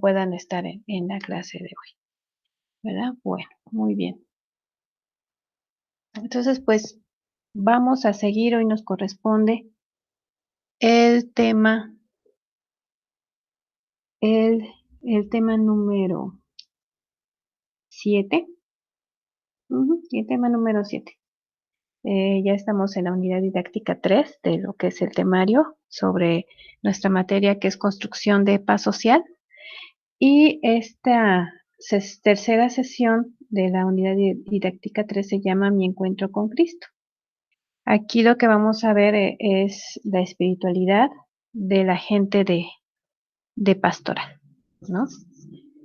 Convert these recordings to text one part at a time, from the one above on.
puedan estar en la clase de hoy, ¿verdad? Bueno, muy bien. Entonces, pues vamos a seguir. Hoy nos corresponde el tema, el, el tema número 7. El tema número 7. Ya estamos en la unidad didáctica 3 de lo que es el temario sobre nuestra materia que es construcción de paz social. Y esta tercera sesión de la unidad didáctica 3 se llama Mi encuentro con Cristo. Aquí lo que vamos a ver es la espiritualidad de la gente de pastoral, ¿no?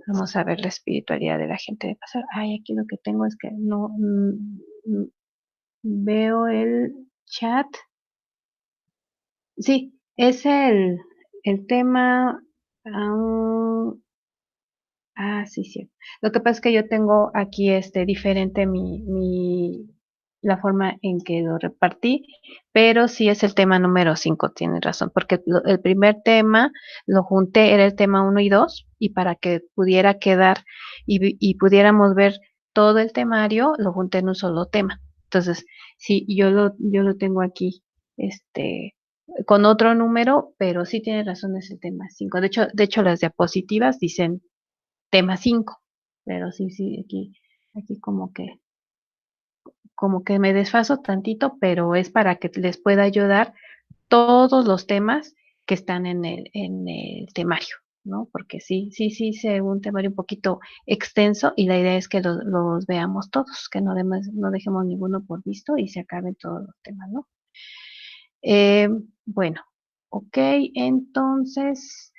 Vamos a ver la espiritualidad de la gente de pastoral. Ay, aquí lo que tengo es que no veo el chat. Sí, es el tema. ah, sí, sí. Lo que pasa es que yo tengo aquí diferente la forma en que lo repartí, pero sí es el tema número 5, tienes razón, porque el primer tema lo junté, era el tema 1 y 2, y para que pudiera quedar y pudiéramos ver todo el temario, lo junté en un solo tema. Entonces, sí, yo lo tengo aquí, con otro número, pero sí tiene razón, es el tema 5. De hecho, las diapositivas dicen tema 5, pero sí, sí, aquí como que me desfaso tantito, pero es para que les pueda ayudar todos los temas que están en el temario, ¿no? Porque sí, sí, sí, hice un temario un poquito extenso y la idea es que los veamos todos, que no dejemos ninguno por visto y se acaben todos los temas, ¿no? Eh, bueno, ok, entonces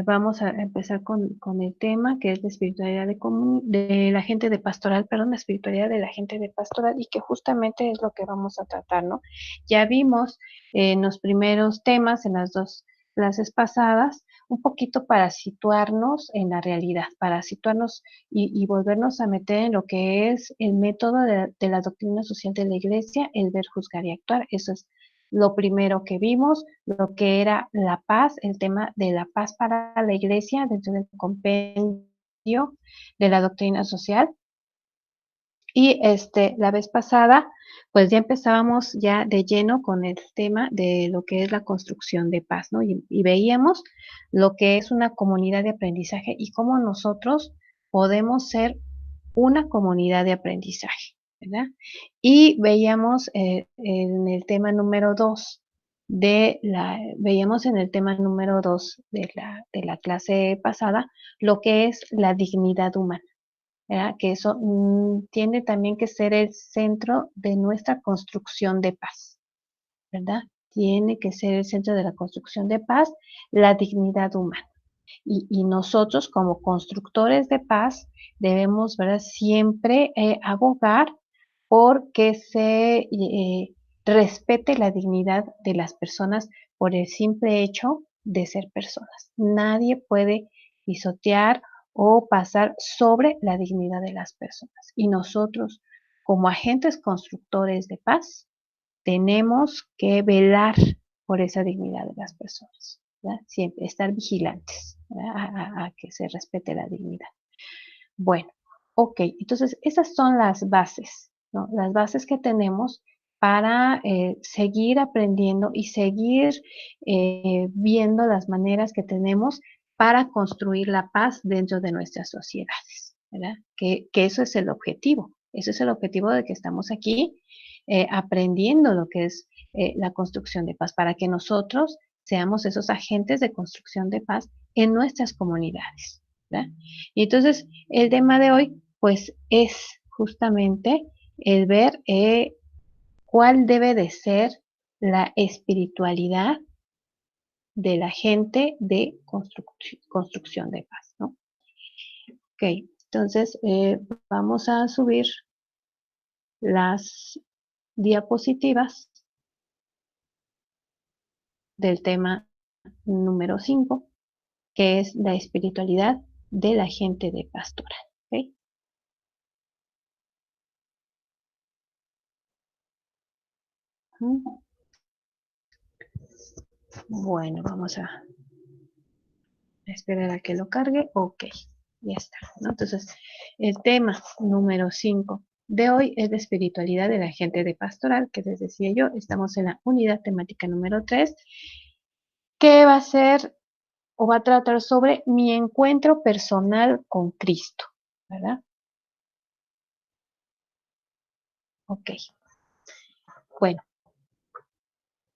vamos a empezar con el tema que es la espiritualidad de la gente de pastoral, perdón, la espiritualidad de la gente de pastoral y que justamente es lo que vamos a tratar, ¿no? Ya vimos en los primeros temas, en las dos clases pasadas, un poquito para situarnos en la realidad, para situarnos y volvernos a meter en lo que es el método de la doctrina social de la Iglesia, el ver, juzgar y actuar. Eso es lo primero que vimos, lo que era la paz, el tema de la paz para la Iglesia dentro del compendio de la doctrina social. Y la vez pasada, pues ya empezábamos ya de lleno con el tema de lo que es la construcción de paz, ¿no? Y veíamos lo que es una comunidad de aprendizaje y cómo nosotros podemos ser una comunidad de aprendizaje, ¿verdad? Y veíamos en el tema número 2 veíamos en el tema número 2 de la clase pasada lo que es la dignidad humana, ¿verdad? Que eso tiene también que ser el centro de nuestra construcción de paz, ¿verdad? Tiene que ser el centro de la construcción de paz, la dignidad humana. Y nosotros como constructores de paz debemos, ¿verdad?, siempre abogar por que se respete la dignidad de las personas por el simple hecho de ser personas. Nadie puede pisotear o pasar sobre la dignidad de las personas. Y nosotros, como agentes constructores de paz, tenemos que velar por esa dignidad de las personas, ¿verdad? Siempre estar vigilantes, ¿verdad? A que se respete la dignidad. Bueno, ok, entonces esas son las bases, ¿no? Las bases que tenemos para seguir aprendiendo y seguir viendo las maneras que tenemos para construir la paz dentro de nuestras sociedades, ¿verdad? Que eso es el objetivo, eso es el objetivo de que estamos aquí aprendiendo lo que es la construcción de paz, para que nosotros seamos esos agentes de construcción de paz en nuestras comunidades, ¿verdad? Y entonces el tema de hoy, pues, es justamente el ver cuál debe de ser la espiritualidad de la gente de construcción de paz, ¿no? Ok, entonces vamos a subir las diapositivas del tema número 5, que es la espiritualidad de la gente de pastoral. ¿Okay? Bueno, vamos a Esperar a que lo cargue. Ok, ya está, ¿no? Entonces, el tema número 5 de hoy es la espiritualidad del agente de pastoral, que les decía yo, estamos en la unidad temática número 3, que va a ser o va a tratar sobre mi encuentro personal con Cristo, ¿verdad? Ok, bueno,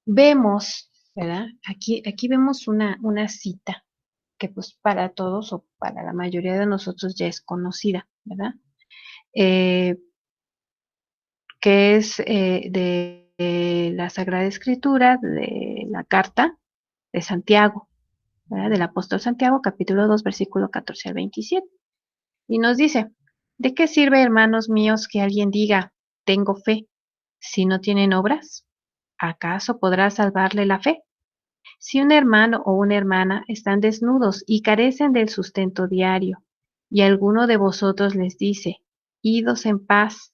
vemos, ¿verdad? Aquí vemos una cita que pues para todos o para la mayoría de nosotros ya es conocida, ¿verdad? Eh, que es de la Sagrada Escritura, de la carta de Santiago, ¿verdad? Del apóstol Santiago, capítulo 2, versículo 14 al 27. Y nos dice, ¿de qué sirve, hermanos míos, que alguien diga, tengo fe, si no tienen obras? ¿Acaso podrá salvarle la fe? Si un hermano o una hermana están desnudos y carecen del sustento diario, y alguno de vosotros les dice, idos en paz,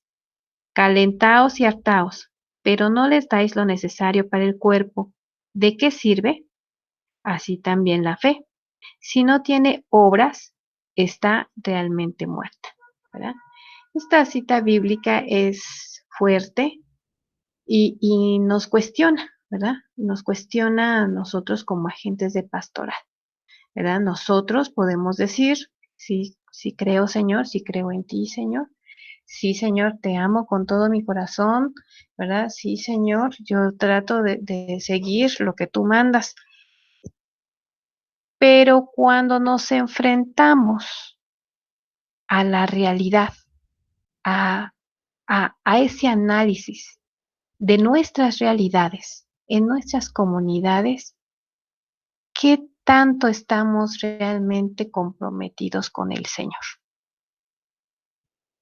calentaos y hartaos, pero no les dais lo necesario para el cuerpo, ¿de qué sirve? Así también la fe. Si no tiene obras, está realmente muerta, ¿verdad? Esta cita bíblica es fuerte y nos cuestiona, ¿verdad? Nos cuestiona a nosotros como agentes de pastoral, ¿verdad? Nosotros podemos decir, sí, sí creo, Señor, sí creo en ti, Señor. Sí, Señor, te amo con todo mi corazón, ¿verdad? Sí, Señor, yo trato de seguir lo que tú mandas. Pero cuando nos enfrentamos a la realidad, a, a ese análisis de nuestras realidades en nuestras comunidades, ¿qué tanto estamos realmente comprometidos con el Señor?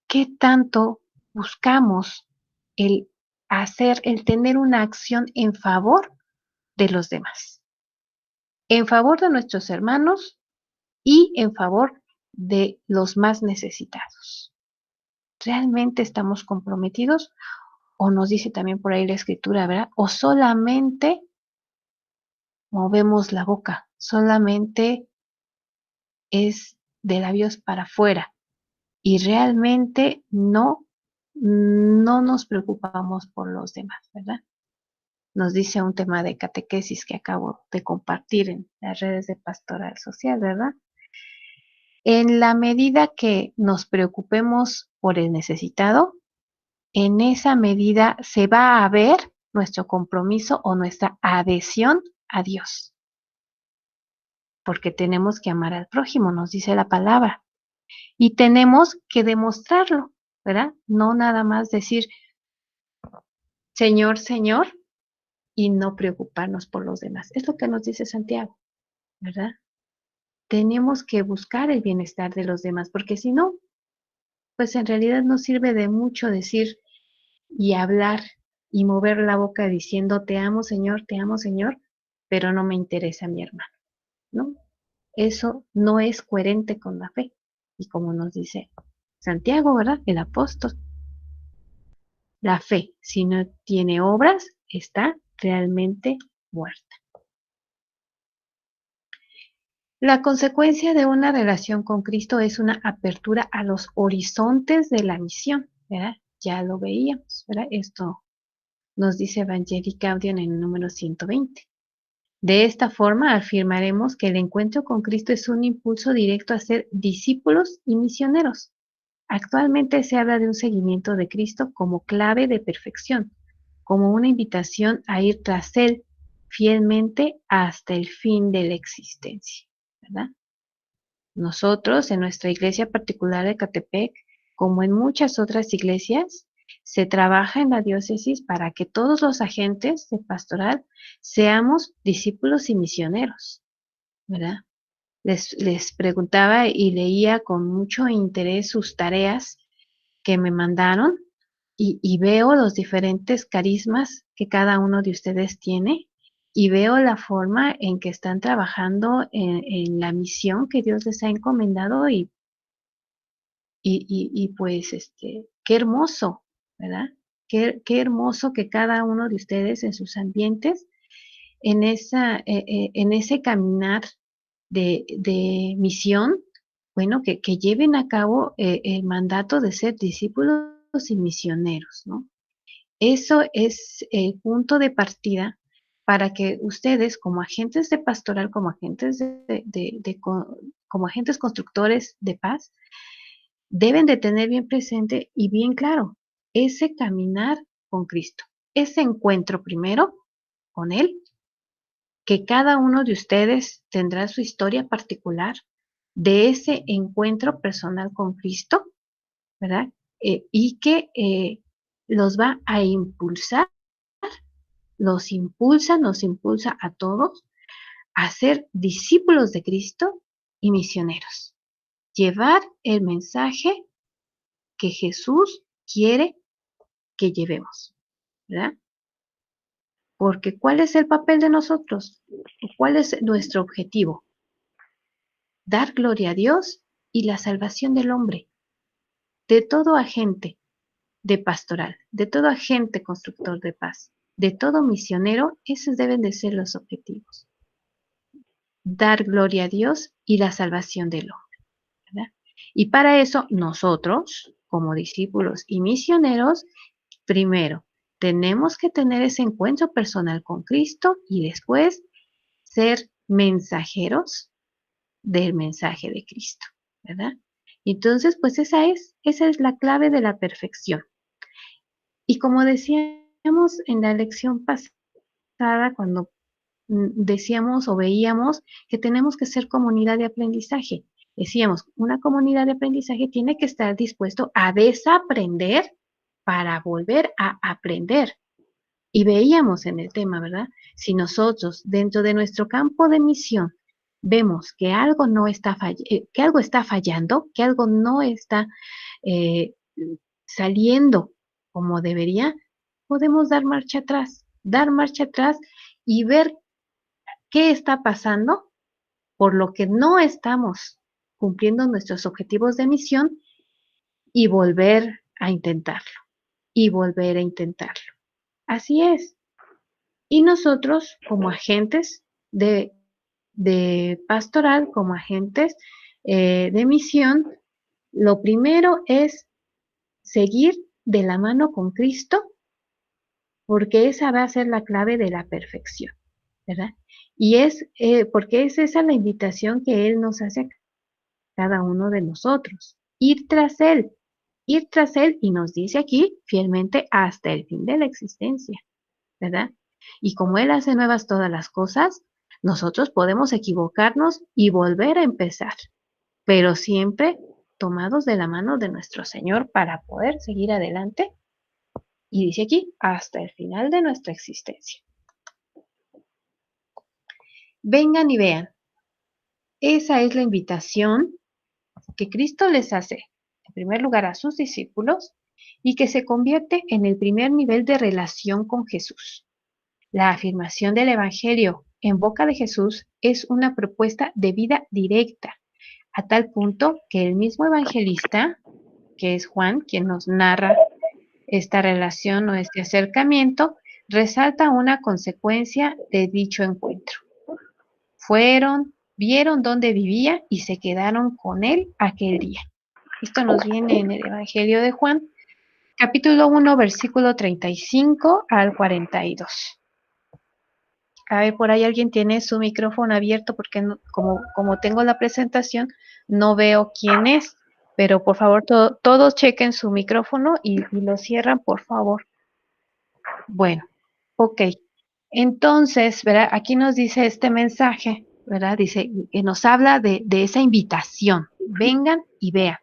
¿Qué tanto buscamos el hacer, el tener una acción en favor de los demás, en favor de nuestros hermanos y en favor de los más necesitados? ¿Realmente estamos comprometidos? O nos dice también por ahí la escritura, ¿verdad? O solamente movemos la boca, solamente es de labios para afuera y realmente no nos preocupamos por los demás, ¿verdad? Nos dice un tema de catequesis que acabo de compartir en las redes de Pastoral Social, ¿verdad? En la medida que nos preocupemos por el necesitado, en esa medida se va a ver nuestro compromiso o nuestra adhesión a Dios, porque tenemos que amar al prójimo, nos dice la palabra, y tenemos que demostrarlo, ¿verdad? No nada más decir, Señor, Señor, y no preocuparnos por los demás. Es lo que nos dice Santiago, ¿verdad? Tenemos que buscar el bienestar de los demás, porque si no, pues en realidad no sirve de mucho decir y hablar y mover la boca diciendo te amo, Señor, pero no me interesa mi hermano, ¿no? Eso no es coherente con la fe. Y como nos dice Santiago, ¿verdad? El apóstol, la fe, si no tiene obras, está realmente muerta. La consecuencia de una relación con Cristo es una apertura a los horizontes de la misión, ¿verdad? Ya lo veíamos, ¿verdad? Esto nos dice Evangelii Gaudium en el número 120. De esta forma afirmaremos que el encuentro con Cristo es un impulso directo a ser discípulos y misioneros. Actualmente se habla de un seguimiento de Cristo como clave de perfección, como una invitación a ir tras Él fielmente hasta el fin de la existencia, ¿verdad? Nosotros, en nuestra iglesia particular de Catepec, como en muchas otras iglesias, se trabaja en la diócesis para que todos los agentes de pastoral seamos discípulos y misioneros, ¿verdad? Les preguntaba y leía con mucho interés sus tareas que me mandaron y veo los diferentes carismas que cada uno de ustedes tiene y veo la forma en que están trabajando en la misión que Dios les ha encomendado y pues qué hermoso, ¿verdad? Qué hermoso que cada uno de ustedes en sus ambientes, en ese caminar de misión, bueno, que lleven a cabo el mandato de ser discípulos y misioneros, ¿no? Eso es el punto de partida para que ustedes, como agentes de pastoral, como agentes como agentes constructores de paz, deben de tener bien presente y bien claro ese caminar con Cristo, ese encuentro primero con Él, que cada uno de ustedes tendrá su historia particular de ese encuentro personal con Cristo, ¿verdad? Y que los va a impulsar, nos impulsa a todos a ser discípulos de Cristo y misioneros. Llevar el mensaje que Jesús quiere que llevemos, ¿verdad? Porque ¿cuál es el papel de nosotros? ¿Cuál es nuestro objetivo? Dar gloria a Dios y la salvación del hombre, de todo agente de pastoral, de todo agente constructor de paz, de todo misionero. Esos deben de ser los objetivos. Dar gloria a Dios y la salvación del hombre, ¿verdad? Y para eso nosotros, como discípulos y misioneros, primero tenemos que tener ese encuentro personal con Cristo y después ser mensajeros del mensaje de Cristo, ¿verdad? Entonces, pues esa es la clave de la perfección. Y como decíamos en la lección pasada, cuando decíamos o veíamos que tenemos que ser comunidad de aprendizaje. Decíamos, una comunidad de aprendizaje tiene que estar dispuesto a desaprender para volver a aprender. Y veíamos en el tema, ¿verdad? Si nosotros dentro de nuestro campo de misión vemos que algo no está que algo está fallando, que algo no está eh, saliendo como debería, podemos dar marcha atrás y ver qué está pasando, por lo que no estamos cumpliendo nuestros objetivos de misión y volver a intentarlo, y volver a intentarlo. Así es. Y nosotros, como agentes de pastoral, como agentes de misión, lo primero es seguir de la mano con Cristo, porque esa va a ser la clave de la perfección, ¿verdad? Y porque es esa la invitación que Él nos hace a cada uno de nosotros, ir tras Él, y nos dice aquí fielmente hasta el fin de la existencia, ¿verdad? Y como Él hace nuevas todas las cosas, nosotros podemos equivocarnos y volver a empezar, pero siempre tomados de la mano de nuestro Señor para poder seguir adelante. Y dice aquí, hasta el final de nuestra existencia. Vengan y vean. Esa es la invitación que Cristo les hace, en primer lugar, a sus discípulos y que se convierte en el primer nivel de relación con Jesús. La afirmación del Evangelio en boca de Jesús es una propuesta de vida directa, a tal punto que el mismo evangelista, que es Juan, quien nos narra esta relación o este acercamiento, resalta una consecuencia de dicho encuentro. Vieron dónde vivía y se quedaron con él aquel día. Esto nos viene en el Evangelio de Juan, capítulo 1, versículo 35 al 42. A ver, por ahí alguien tiene su micrófono abierto porque no, como tengo la presentación, no veo quién es, pero por favor todos chequen su micrófono y lo cierran, por favor. Bueno, ok. Entonces, ¿verdad? Aquí nos dice este mensaje, ¿verdad? Dice que nos habla de esa invitación. Vengan y vean.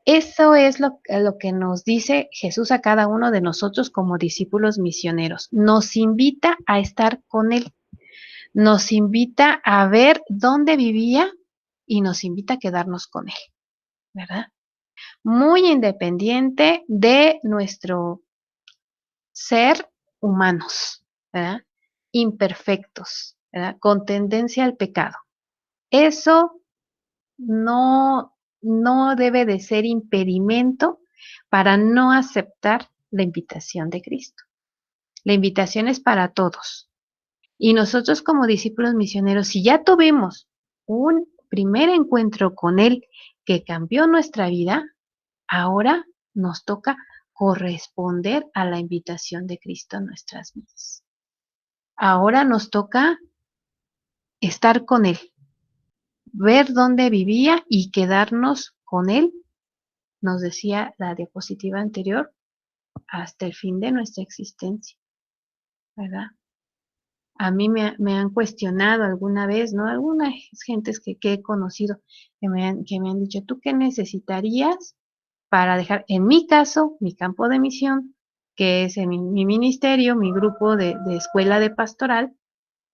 Eso es lo que nos dice Jesús a cada uno de nosotros como discípulos misioneros. Nos invita a estar con Él. Nos invita a ver dónde vivía y nos invita a quedarnos con Él, ¿verdad? Muy independiente de nuestro ser humanos, ¿verdad? Imperfectos, ¿verdad? Con tendencia al pecado. Eso no debe de ser impedimento para no aceptar la invitación de Cristo. La invitación es para todos. Y nosotros como discípulos misioneros, si ya tuvimos un primer encuentro con Él que cambió nuestra vida, ahora nos toca corresponder a la invitación de Cristo en nuestras vidas. Ahora nos toca estar con Él, ver dónde vivía y quedarnos con Él, nos decía la diapositiva anterior, hasta el fin de nuestra existencia, ¿verdad? A mí me han cuestionado alguna vez, ¿no? Algunas gentes que he conocido que me han dicho, ¿tú qué necesitarías para dejar, en mi caso, mi campo de misión, que es en mi ministerio, mi grupo de escuela de pastoral?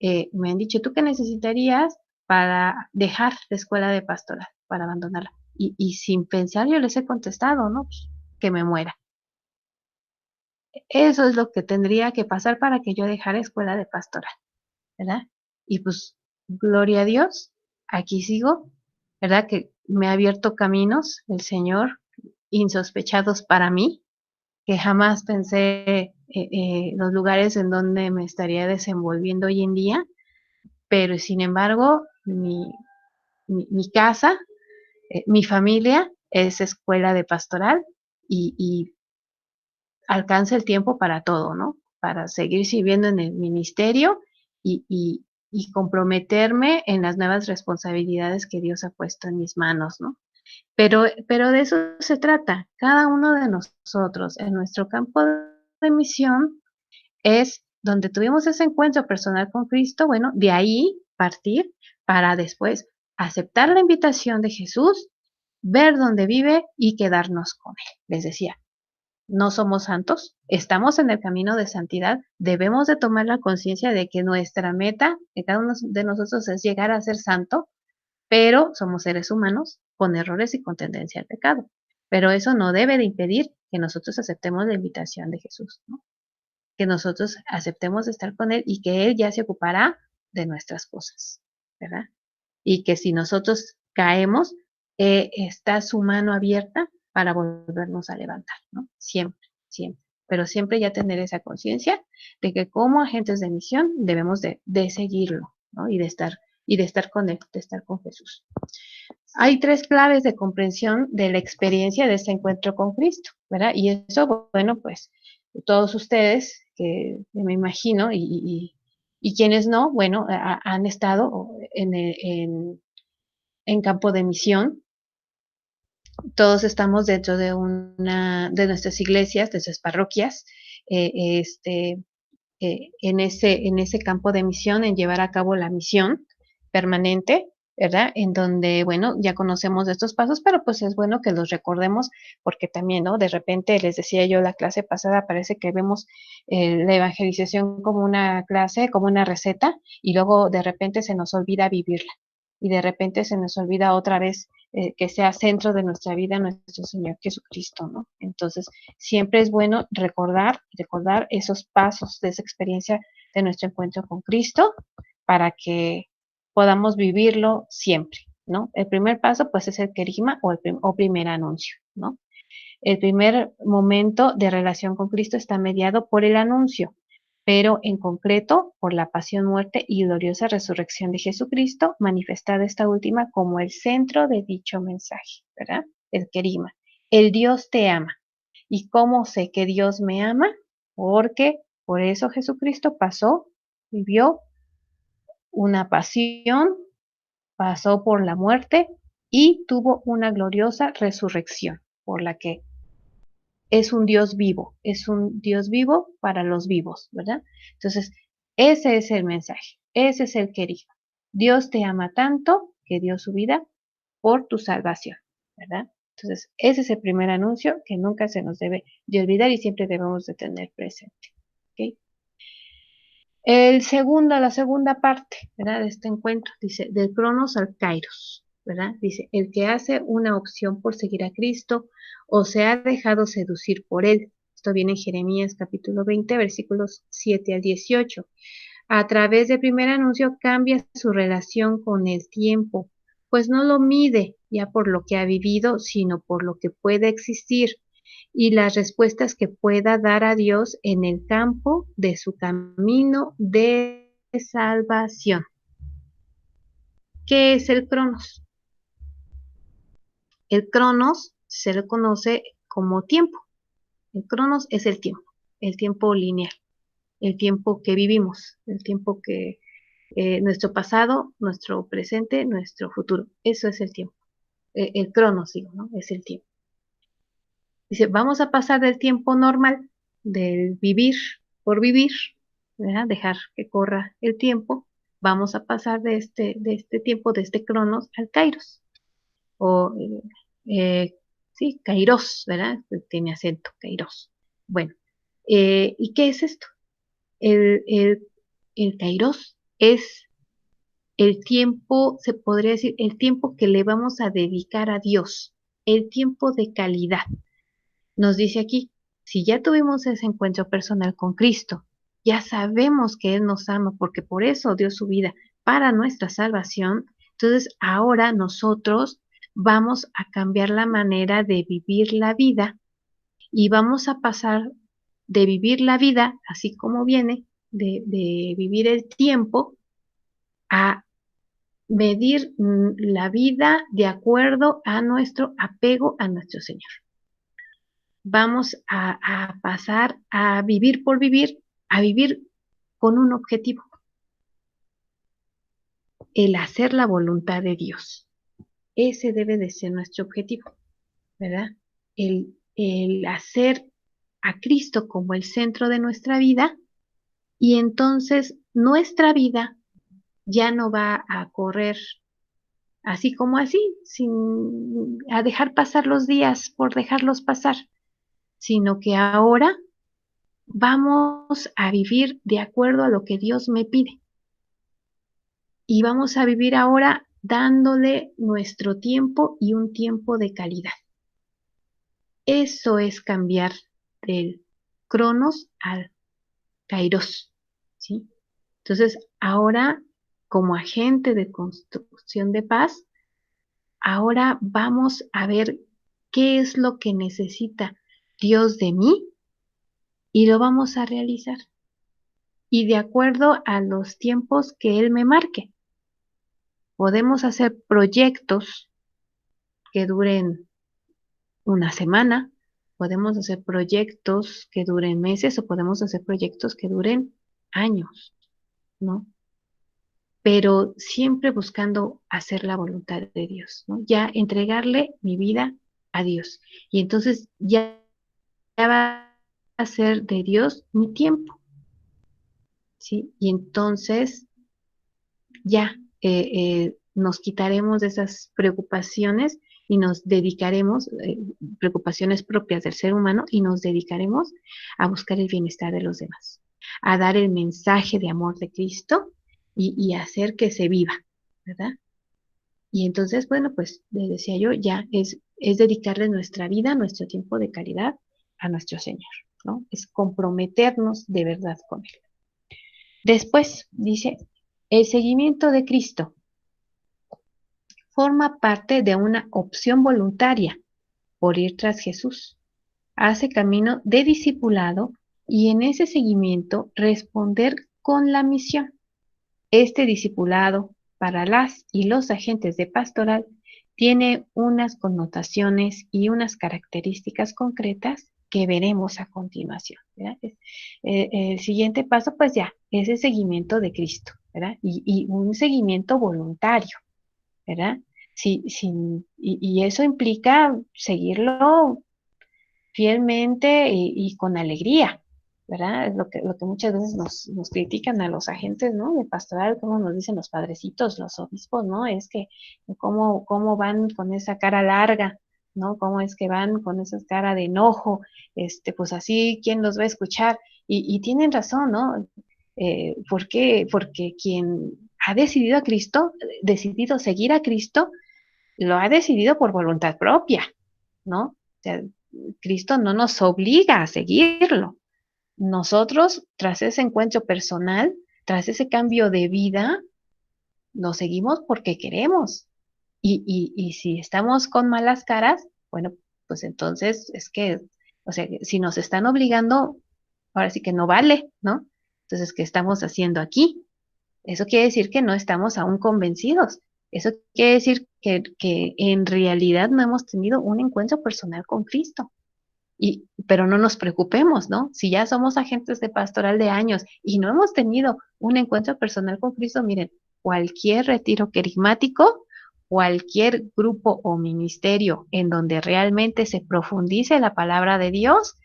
Me han dicho, ¿tú qué necesitarías para dejar la escuela de pastoral, para abandonarla? Y sin pensar yo les he contestado, ¿no? Pues, que me muera. Eso es lo que tendría que pasar para que yo dejara escuela de pastoral, ¿verdad? Y pues, gloria a Dios, aquí sigo, ¿verdad? Que me ha abierto caminos el Señor insospechados para mí, que jamás pensé los lugares en donde me estaría desenvolviendo hoy en día, pero sin embargo, mi casa, mi familia es escuela de pastoral y alcanza el tiempo para todo, ¿no? Para seguir sirviendo en el ministerio y comprometerme en las nuevas responsabilidades que Dios ha puesto en mis manos, ¿no? Pero de eso se trata. Cada uno de nosotros en nuestro campo de misión es donde tuvimos ese encuentro personal con Cristo, bueno, de ahí partir para después aceptar la invitación de Jesús, ver dónde vive y quedarnos con Él. Les decía, no somos santos, estamos en el camino de santidad, debemos de tomar la conciencia de que nuestra meta, de cada uno de nosotros, es llegar a ser santo, pero somos seres humanos con errores y con tendencia al pecado. Pero eso no debe de impedir que nosotros aceptemos la invitación de Jesús, ¿no? Que nosotros aceptemos estar con Él y que Él ya se ocupará de nuestras cosas, ¿verdad? Y que si nosotros caemos, está su mano abierta para volvernos a levantar, ¿no? Siempre, siempre. Pero siempre ya tener esa conciencia de que como agentes de misión debemos de seguirlo, ¿no? Y de estar con Él, de estar con Jesús. Hay 3 claves de comprensión de la experiencia de este encuentro con Cristo, ¿verdad? Y eso, bueno, pues todos ustedes, que me imagino, y quienes no, bueno, han estado en campo de misión. Todos estamos dentro de nuestras iglesias, de nuestras parroquias, eh, este, en ese campo de misión, en llevar a cabo la misión permanente, ¿verdad? En donde, bueno, ya conocemos de estos pasos, pero pues es bueno que los recordemos porque también, ¿no? De repente, les decía yo la clase pasada, parece que vemos la evangelización como una clase, como una receta, y luego de repente se nos olvida vivirla. Y de repente se nos olvida otra vez que sea centro de nuestra vida nuestro Señor Jesucristo, ¿no? Entonces, siempre es bueno recordar esos pasos de esa experiencia de nuestro encuentro con Cristo para que podamos vivirlo siempre, ¿no? El primer paso, pues, es el querigma o primer anuncio, ¿no? El primer momento de relación con Cristo está mediado por el anuncio, pero en concreto por la pasión, muerte y gloriosa resurrección de Jesucristo, manifestada esta última como el centro de dicho mensaje, ¿verdad? El querigma. El Dios te ama. ¿Y cómo sé que Dios me ama? Porque por eso Jesucristo pasó, vivió una pasión, pasó por la muerte y tuvo una gloriosa resurrección, por la que es un Dios vivo para los vivos, ¿verdad? Entonces, ese es el mensaje, ese es el querido. Dios te ama tanto que dio su vida por tu salvación, ¿verdad? Entonces, ese es el primer anuncio que nunca se nos debe de olvidar y siempre debemos de tener presente, ¿ok? La segunda parte, ¿verdad? De este encuentro, dice, del Cronos al Kairos, ¿verdad? Dice, el que hace una opción por seguir a Cristo o se ha dejado seducir por él. Esto viene en Jeremías capítulo 20, versículos 7 al 18. A través del primer anuncio cambia su relación con el tiempo, pues no lo mide ya por lo que ha vivido, sino por lo que puede existir y las respuestas que pueda dar a Dios en el campo de su camino de salvación. ¿Qué es el Cronos? El Cronos se le conoce como tiempo. El Cronos es el tiempo lineal, el tiempo que vivimos, el tiempo que nuestro pasado, nuestro presente, nuestro futuro. Eso es el tiempo. El Cronos, digo, ¿no? Es el tiempo. Dice, vamos a pasar del tiempo normal, del vivir por vivir, ¿verdad? Dejar que corra el tiempo. Vamos a pasar de este tiempo, de este Cronos, al Kairos. O, sí, Kairos, ¿verdad? Tiene acento, Kairos. Bueno, ¿y qué es esto? El, el, el Kairos es el tiempo, se podría decir, el tiempo que le vamos a dedicar a Dios, el tiempo de calidad. Nos dice aquí, si ya tuvimos ese encuentro personal con Cristo, ya sabemos que Él nos ama porque por eso dio su vida para nuestra salvación, entonces ahora nosotros vamos a cambiar la manera de vivir la vida y vamos a pasar de vivir la vida así como viene, de vivir el tiempo, a medir la vida de acuerdo a nuestro apego a nuestro Señor. Vamos a pasar a vivir por vivir, a vivir con un objetivo, el hacer la voluntad de Dios. Ese debe de ser nuestro objetivo, ¿verdad? El hacer a Cristo como el centro de nuestra vida y entonces nuestra vida ya no va a correr así como así, sin a dejar pasar los días por dejarlos pasar, sino que ahora vamos a vivir de acuerdo a lo que Dios me pide. Y vamos a vivir ahora dándole nuestro tiempo y un tiempo de calidad. Eso es cambiar del Cronos al Kairos, ¿sí? Entonces, ahora, como agente de construcción de paz, ahora vamos a ver qué es lo que necesita Dios de mí y lo vamos a realizar. Y de acuerdo a los tiempos que Él me marque. Podemos hacer proyectos que duren una semana, podemos hacer proyectos que duren meses o podemos hacer proyectos que duren años, ¿no? Pero siempre buscando hacer la voluntad de Dios, ¿no? Ya entregarle mi vida a Dios. Y entonces ya va a ser de Dios mi tiempo, ¿sí? Y entonces ya nos quitaremos de esas preocupaciones y nos dedicaremos, preocupaciones propias del ser humano, y nos dedicaremos a buscar el bienestar de los demás, a dar el mensaje de amor de Cristo y hacer que se viva, ¿verdad? Y entonces, bueno, pues le decía yo, ya es dedicarle nuestra vida, nuestro tiempo de calidad a nuestro Señor, ¿no? Es comprometernos de verdad con Él. Después dice, el seguimiento de Cristo forma parte de una opción voluntaria por ir tras Jesús. Hace camino de discipulado y en ese seguimiento responder con la misión. Este discipulado para las y los agentes de pastoral tiene unas connotaciones y unas características concretas que veremos a continuación, ¿verdad? El siguiente paso, pues ya, es el seguimiento de Cristo, ¿verdad? Y un seguimiento voluntario, ¿verdad? Y eso implica seguirlo fielmente y con alegría, ¿verdad? Es lo que muchas veces nos critican a los agentes, ¿no? De pastoral, como nos dicen los padrecitos, los obispos, ¿no? Es que cómo van con esa cara larga, ¿no? Cómo es que van con esa cara de enojo, pues así, ¿quién los va a escuchar? Y tienen razón, ¿no? ¿Por qué? Porque quien ha decidido a Cristo, decidido seguir a Cristo, lo ha decidido por voluntad propia, ¿no? O sea, Cristo no nos obliga a seguirlo. Nosotros, tras ese encuentro personal, tras ese cambio de vida, lo seguimos porque queremos. Y si estamos con malas caras, bueno, pues entonces es que, o sea, si nos están obligando, ahora sí que no vale, ¿no? Entonces, ¿qué estamos haciendo aquí? Eso quiere decir que no estamos aún convencidos Eso quiere decir que en realidad no hemos tenido un encuentro personal con Cristo. Pero no nos preocupemos, ¿no? Si ya somos agentes de pastoral de años y no hemos tenido un encuentro personal con Cristo, miren, cualquier retiro querigmático, cualquier grupo o ministerio en donde realmente se profundice la palabra de Dios,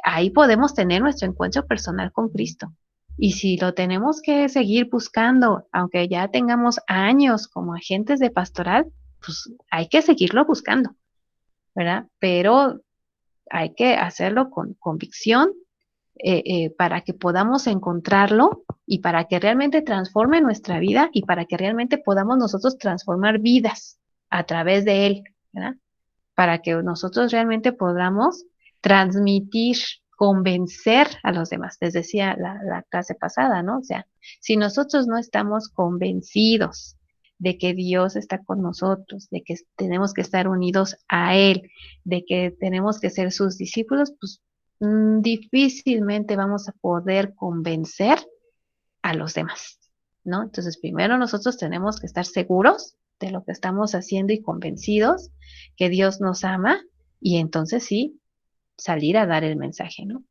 ahí podemos tener nuestro encuentro personal con Cristo. Y si lo tenemos que seguir buscando, aunque ya tengamos años como agentes de pastoral, pues hay que seguirlo buscando, ¿verdad? Pero hay que hacerlo con convicción para que podamos encontrarlo y para que realmente transforme nuestra vida y para que realmente podamos nosotros transformar vidas a través de él, ¿verdad? Para que nosotros realmente podamos transmitir, convencer a los demás. Les decía la clase pasada, ¿no? O sea, si nosotros no estamos convencidos de que Dios está con nosotros, de que tenemos que estar unidos a Él, de que tenemos que ser sus discípulos, pues difícilmente vamos a poder convencer a los demás, ¿no? Entonces, primero nosotros tenemos que estar seguros de lo que estamos haciendo y convencidos que Dios nos ama y entonces sí, salir a dar el mensaje, ¿no?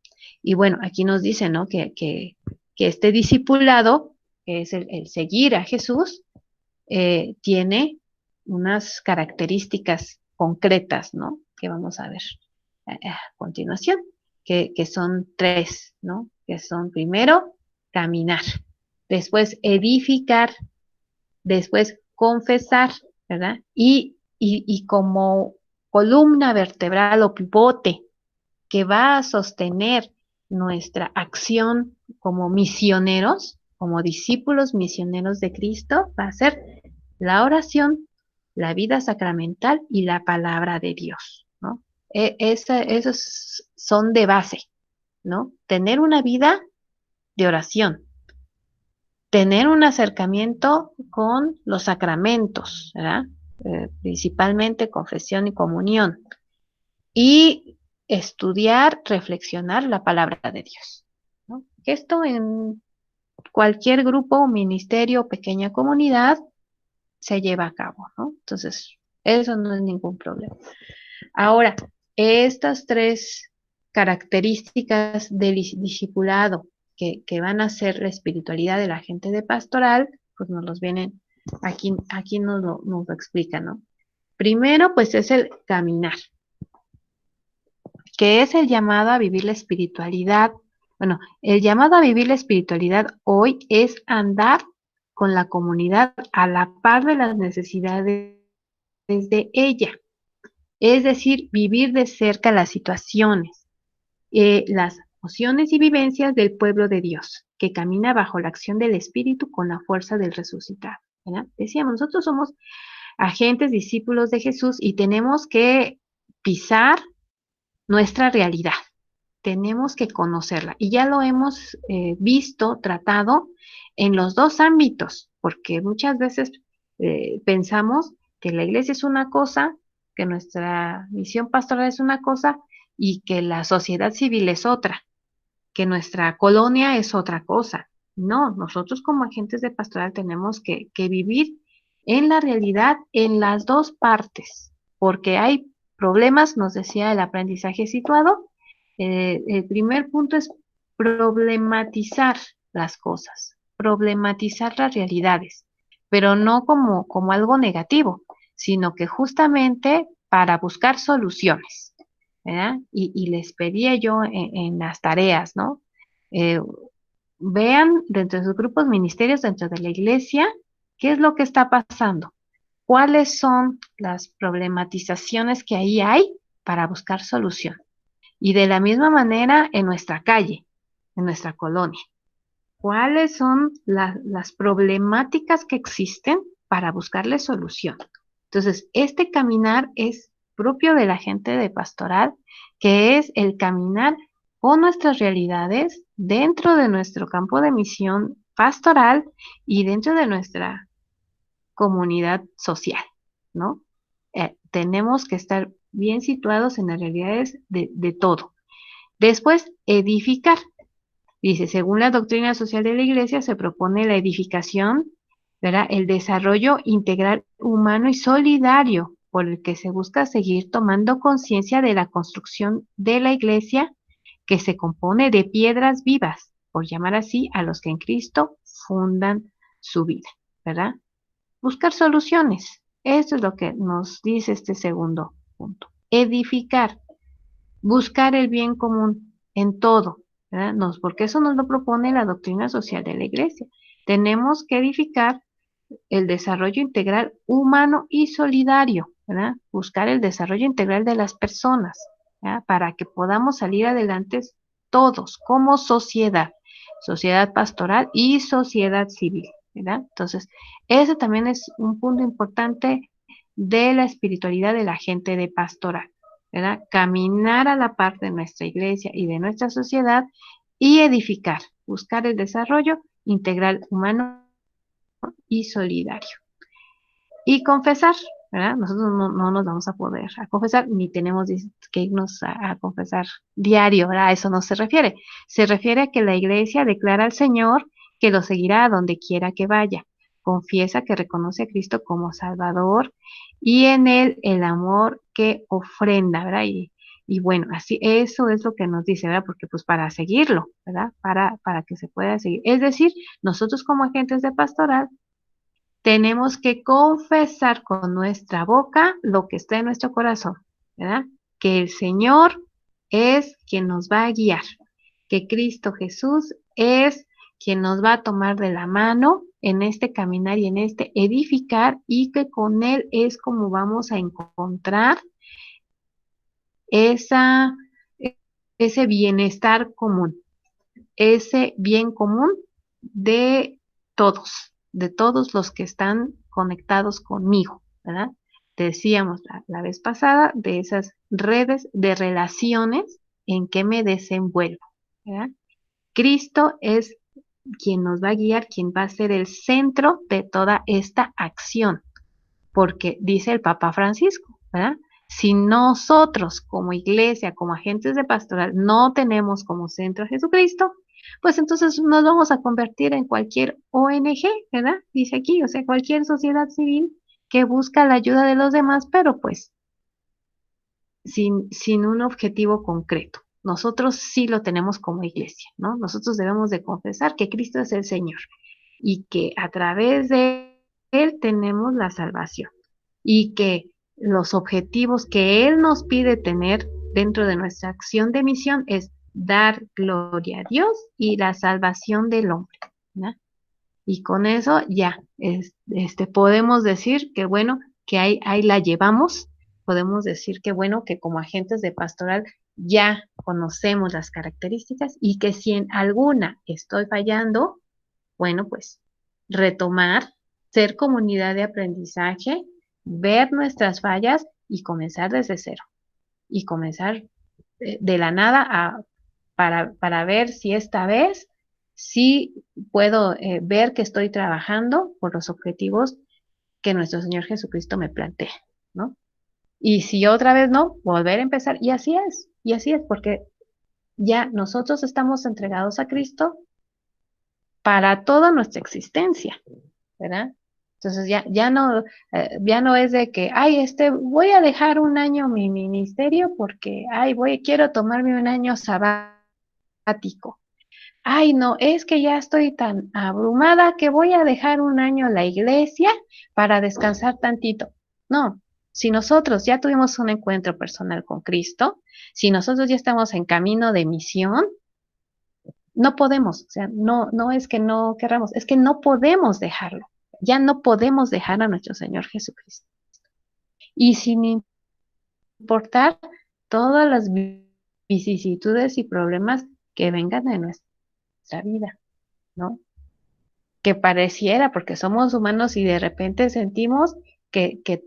Y bueno, aquí nos dice, ¿no? Que este discipulado, que es el seguir a Jesús, tiene unas características concretas, ¿no? Que vamos a ver a continuación, que son tres, ¿no? Que son primero, caminar, después edificar, después confesar, ¿verdad? Y como columna vertebral o pivote que va a sostener nuestra acción como misioneros, como discípulos misioneros de Cristo, va a ser la oración, la vida sacramental y la palabra de Dios, ¿no? Esos son de base, ¿no? Tener una vida de oración, tener un acercamiento con los sacramentos, ¿verdad? Principalmente confesión y comunión, y estudiar, reflexionar la palabra de Dios, ¿no? Esto en cualquier grupo, ministerio, pequeña comunidad se lleva a cabo, ¿no? Entonces, eso no es ningún problema. Ahora, estas tres características del discipulado que van a ser la espiritualidad de la gente de pastoral, pues nos los vienen, aquí nos lo explican, ¿no? Primero, pues es el caminar, que es el llamado a vivir la espiritualidad. Bueno, el llamado a vivir la espiritualidad hoy es andar con la comunidad a la par de las necesidades de ella. Es decir, vivir de cerca las situaciones, las emociones y vivencias del pueblo de Dios, que camina bajo la acción del Espíritu con la fuerza del resucitado, ¿verdad? Decíamos, nosotros somos agentes, discípulos de Jesús y tenemos que pisar nuestra realidad, tenemos que conocerla y ya lo hemos visto, tratado en los dos ámbitos, porque muchas veces pensamos que la iglesia es una cosa, que nuestra misión pastoral es una cosa y que la sociedad civil es otra, que nuestra colonia es otra cosa. No, nosotros como agentes de pastoral tenemos que vivir en la realidad en las dos partes, porque hay problemas, nos decía el aprendizaje situado. El primer punto es problematizar las cosas, problematizar las realidades, pero no como algo negativo, sino que justamente para buscar soluciones, ¿verdad? Y les pedía yo en las tareas, ¿no? Eh, Vean dentro de sus grupos ministerios, dentro de la iglesia, qué es lo que está pasando, cuáles son las problematizaciones que ahí hay para buscar solución. Y de la misma manera en nuestra calle, en nuestra colonia, cuáles son las problemáticas que existen para buscarle solución. Entonces, este caminar es propio de la gente de pastoral, que es el caminar con nuestras realidades dentro de nuestro campo de misión pastoral y dentro de nuestra comunidad social, ¿no? Tenemos que estar bien situados en las realidades de todo. Después, edificar. Dice, según la doctrina social de la Iglesia, se propone la edificación ¿verdad? El desarrollo integral humano y solidario, por el que se busca seguir tomando conciencia de la construcción de la iglesia que se compone de piedras vivas, por llamar así a los que en Cristo fundan su vida, ¿verdad? Buscar soluciones. Eso es lo que nos dice este segundo punto. Edificar, buscar el bien común en todo, ¿verdad? Porque eso nos lo propone la doctrina social de la iglesia. Tenemos que edificar el desarrollo integral humano y solidario, ¿verdad? Buscar el desarrollo integral de las personas, ¿verdad? Para que podamos salir adelante todos como sociedad, sociedad pastoral y sociedad civil, ¿verdad? Entonces, ese también es un punto importante de la espiritualidad de la gente de pastoral, ¿verdad? Caminar a la par de nuestra iglesia y de nuestra sociedad y edificar, buscar el desarrollo integral humano y solidario. Y confesar, ¿verdad? Nosotros no nos vamos a poder a confesar, ni tenemos que irnos a confesar diario, ¿verdad? A eso no se refiere. Se refiere a que la iglesia declara al Señor que lo seguirá a donde quiera que vaya. Confiesa que reconoce a Cristo como Salvador y en él el amor que ofrenda, ¿verdad? Y bueno, así eso es lo que nos dice, ¿verdad? Porque pues para seguirlo, ¿verdad? Para que se pueda seguir. Es decir, nosotros como agentes de pastoral tenemos que confesar con nuestra boca lo que está en nuestro corazón, ¿verdad? Que el Señor es quien nos va a guiar, que Cristo Jesús es quien nos va a tomar de la mano en este caminar y en este edificar y que con Él es como vamos a encontrar esa, ese bienestar común, ese bien común de de todos los que están conectados conmigo, ¿verdad? Decíamos la vez pasada de esas redes de relaciones en que me desenvuelvo, ¿verdad? Cristo es quien nos va a guiar, quien va a ser el centro de toda esta acción, porque dice el Papa Francisco, ¿verdad? Si nosotros como iglesia, como agentes de pastoral, no tenemos como centro a Jesucristo, pues entonces nos vamos a convertir en cualquier ONG, ¿verdad? Dice aquí, o sea, cualquier sociedad civil que busca la ayuda de los demás, pero pues sin un objetivo concreto. Nosotros sí lo tenemos como iglesia, ¿no? Nosotros debemos de confesar que Cristo es el Señor y que a través de Él tenemos la salvación y que los objetivos que Él nos pide tener dentro de nuestra acción de misión es dar gloria a Dios y la salvación del hombre, ¿no? Y con eso ya podemos decir que bueno, que ahí la llevamos, podemos decir que bueno, que como agentes de pastoral ya conocemos las características y que si en alguna estoy fallando, bueno, pues retomar, ser comunidad de aprendizaje, ver nuestras fallas y comenzar desde cero. Y comenzar de la nada para ver si esta vez sí puedo ver que estoy trabajando por los objetivos que nuestro Señor Jesucristo me plantea, ¿no? Y si otra vez no, volver a empezar. Y así es, porque ya nosotros estamos entregados a Cristo para toda nuestra existencia, ¿verdad? Entonces ya no es de que, ay, voy a dejar un año mi ministerio porque, ay, quiero tomarme un año sabático. Ay, no, es que ya estoy tan abrumada que voy a dejar un año la iglesia para descansar tantito. No, si nosotros ya tuvimos un encuentro personal con Cristo, si nosotros ya estamos en camino de misión, no podemos, o sea, no es que no querramos, es que no podemos dejarlo. Ya no podemos dejar a nuestro Señor Jesucristo. Y sin importar todas las vicisitudes y problemas que vengan de nuestra vida, ¿no? Que pareciera, porque somos humanos y de repente sentimos que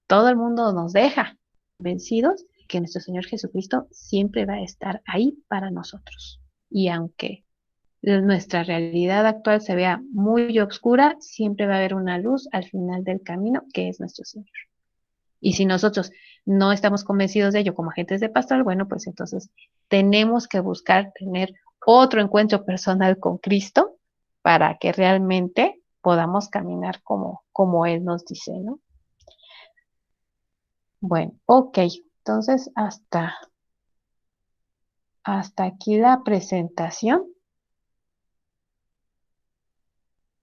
todo el mundo nos deja vencidos, que nuestro Señor Jesucristo siempre va a estar ahí para nosotros. Y aunque nuestra realidad actual se vea muy oscura, siempre va a haber una luz al final del camino, que es nuestro Señor. Y si nosotros no estamos convencidos de ello como agentes de pastoral, bueno, pues entonces tenemos que buscar tener otro encuentro personal con Cristo para que realmente podamos caminar como Él nos dice, ¿no? Bueno, ok, entonces hasta aquí la presentación.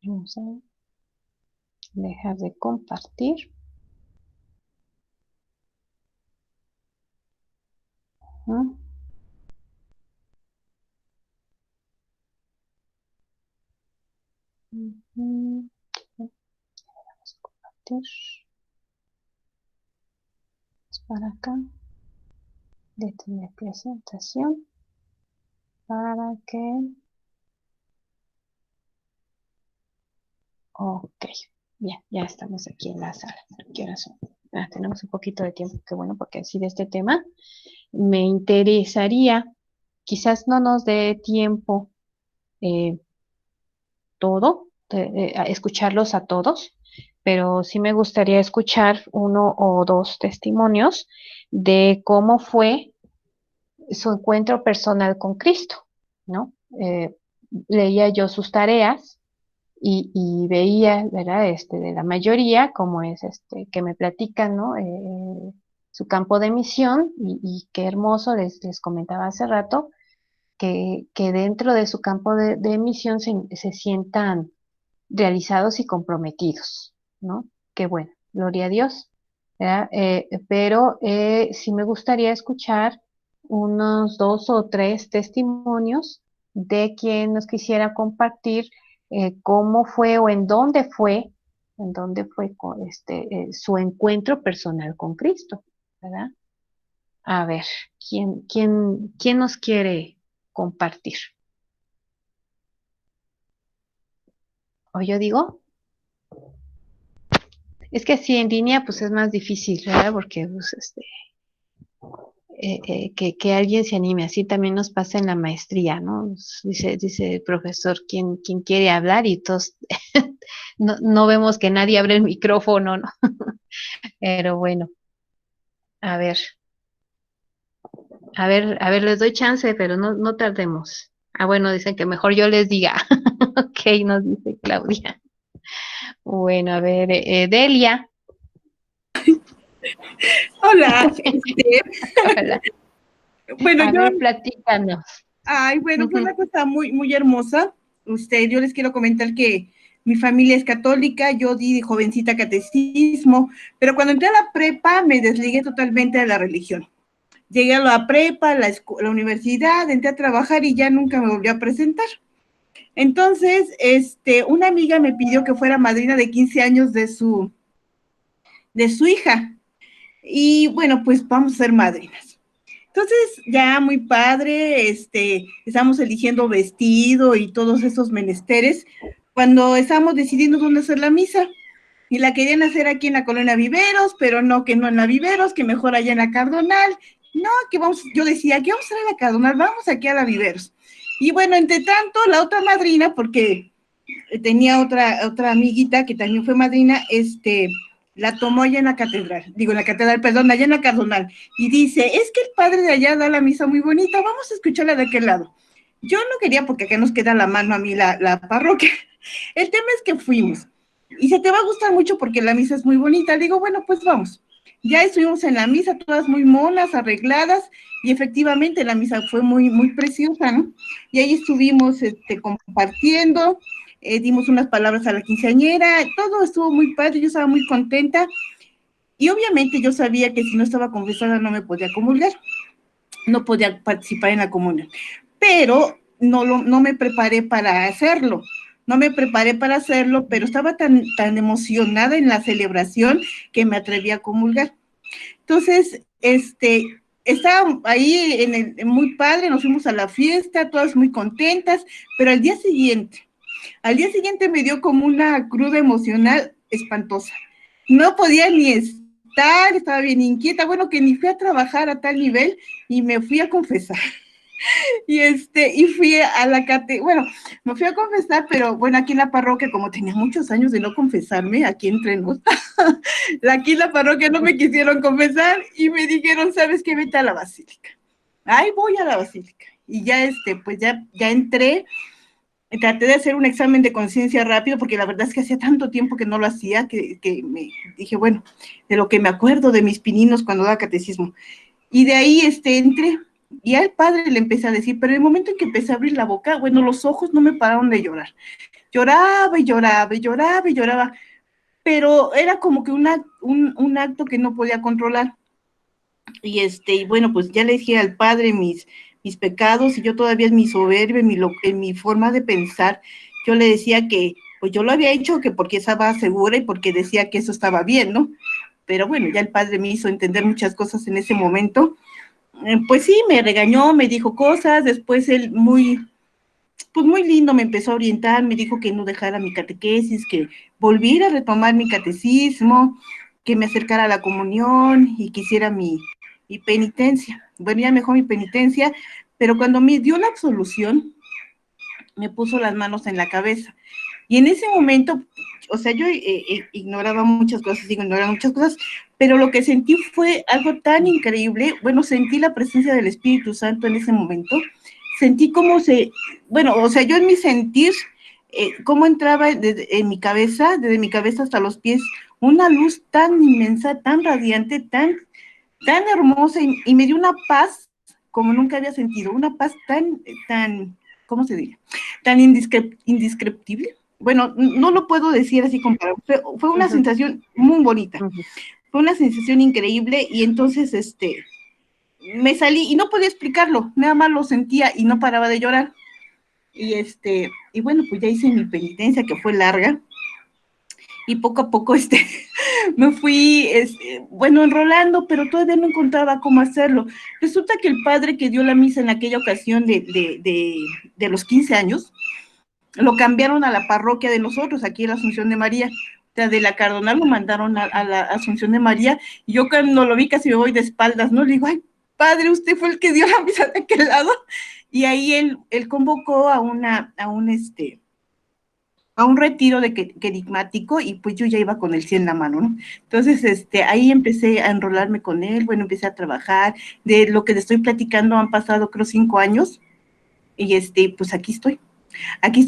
Vamos a dejar de compartir. Ujú. Ujú. Vamos a compartir. Es para acá. Detener presentación para que... Ok, bien, ya estamos aquí en la sala. ¿Qué horas son? Tenemos un poquito de tiempo, qué bueno, porque así de este tema me interesaría, quizás no nos dé tiempo eh, a escucharlos a todos, pero sí me gustaría escuchar uno o dos testimonios de cómo fue su encuentro personal con Cristo, ¿no? Leía yo sus tareas y veía, ¿verdad? De la mayoría, como es que me platican, ¿no? Su campo de misión y qué hermoso, les comentaba hace rato, que dentro de su campo de misión se sientan realizados y comprometidos, ¿no? Qué bueno, gloria a Dios, ¿verdad? Pero sí me gustaría escuchar unos dos o tres testimonios de quien nos quisiera compartir cómo fue o en dónde fue su encuentro personal con Cristo, ¿verdad? A ver, ¿quién nos quiere compartir? ¿O yo digo? Es que sí, en línea pues es más difícil, ¿verdad? Porque pues, que alguien se anime, así también nos pasa en la maestría, ¿no? Dice el profesor, ¿quién quiere hablar? Y todos no vemos que nadie abre el micrófono, ¿no? Pero bueno, a ver, les doy chance, pero no tardemos. Ah, bueno, dicen que mejor yo les diga. Ok, nos dice Claudia. Bueno, a ver, Delia. Hola, Hola. bueno, A ver, platícanos. bueno, fue Ujú. una cosa muy, muy hermosa. Yo les quiero comentar que mi familia es católica, yo di de jovencita catecismo, pero cuando entré a la prepa me desligué totalmente de la religión. Llegué a la prepa, la universidad, entré a trabajar y ya nunca me volví a presentar. Entonces, una amiga me pidió que fuera madrina de 15 años de su hija. Y bueno, pues vamos a ser madrinas. Entonces, ya muy padre, estamos eligiendo vestido y todos esos menesteres, cuando estábamos decidiendo dónde hacer la misa. Y la querían hacer aquí en la colonia Viveros, pero no, que no en la Viveros, que mejor allá en la Cardonal. No, que vamos, yo decía, que vamos a ir a la Cardonal, vamos aquí a la Viveros. Y bueno, entre tanto, la otra madrina, porque tenía otra amiguita que también fue madrina, la tomó allá en la catedral, digo en la catedral, perdón, allá en la Cardonal, y dice, es que el padre de allá da la misa muy bonita, vamos a escucharla de aquel lado. Yo no quería porque acá nos queda la mano a mí la parroquia. El tema es que fuimos, y se te va a gustar mucho porque la misa es muy bonita. Digo, bueno, pues vamos. Ya estuvimos en la misa, todas muy monas, arregladas, y efectivamente la misa fue muy, muy preciosa, ¿no? Y ahí estuvimos compartiendo, dimos unas palabras a la quinceañera, todo estuvo muy padre, yo estaba muy contenta, y obviamente yo sabía que si no estaba confesada no me podía comulgar, no podía participar en la comunión, pero no me preparé para hacerlo, no me preparé para hacerlo, pero estaba tan emocionada en la celebración que me atreví a comulgar. Entonces, estaba ahí muy padre, nos fuimos a la fiesta, todas muy contentas, pero al día siguiente me dio como una cruda emocional espantosa. No podía ni estar, estaba bien inquieta, bueno, que ni fui a trabajar a tal nivel y me fui a confesar. Y fui a la bueno, me fui a confesar, pero bueno, aquí en la parroquia, como tenía muchos años de no confesarme, aquí entre nos, aquí en la parroquia no me quisieron confesar y me dijeron, ¿sabes qué? Vete a la basílica. Ay, voy a la basílica. Y ya, pues ya entré, traté de hacer un examen de conciencia rápido, porque la verdad es que hacía tanto tiempo que no lo hacía, que me dije, bueno, de lo que me acuerdo de mis pininos cuando daba catecismo. Y de ahí entré, y al padre le empecé a decir, pero en el momento en que empecé a abrir la boca, bueno, los ojos no me pararon de llorar. Lloraba y lloraba y lloraba y lloraba, pero era como que un acto que no podía controlar. Y bueno, pues ya le dije al padre mis pecados, y yo todavía en mi soberbia, en mi forma de pensar, yo le decía que pues yo lo había hecho que porque estaba segura y porque decía que eso estaba bien, ¿no? Pero bueno, ya el padre me hizo entender muchas cosas en ese momento. Pues sí, me regañó, me dijo cosas, después él pues muy lindo me empezó a orientar, me dijo que no dejara mi catequesis, que volviera a retomar mi catecismo, que me acercara a la comunión y que hiciera mi penitencia. Bueno, ya mejor mi penitencia, pero cuando me dio la absolución, me puso las manos en la cabeza. Y en ese momento, o sea, yo ignoraba muchas cosas, sigo ignorando muchas cosas, pero lo que sentí fue algo tan increíble. Bueno, sentí la presencia del Espíritu Santo en ese momento. Sentí cómo bueno, o sea, yo en mi sentir, cómo entraba en mi cabeza, desde mi cabeza hasta los pies, una luz tan inmensa, tan radiante, tan hermosa, y me dio una paz como nunca había sentido, una paz ¿cómo se dice? Tan indescriptible. Bueno, no lo puedo decir así comparado. Fue una sensación muy bonita. Fue una sensación increíble, y entonces me salí y no podía explicarlo, nada más lo sentía y no paraba de llorar. Y bueno, pues ya hice mi penitencia, que fue larga, y poco a poco me fui, bueno, enrolando, pero todavía no encontraba cómo hacerlo. Resulta que el padre que dio la misa en aquella ocasión de los 15 años, lo cambiaron a la parroquia de nosotros, aquí en la Asunción de María. O sea, de la Cardonal lo mandaron a la Asunción de María, y yo cuando lo vi casi me voy de espaldas, ¿no? Le digo, ay, padre, usted fue el que dio la misa de aquel lado. Y ahí él convocó a un retiro de querigmático, y pues yo ya iba con el 100 en la mano, ¿no? Entonces, ahí empecé a enrolarme con él, bueno, empecé a trabajar. De lo que le estoy platicando han pasado, creo, 5 años, y pues aquí estoy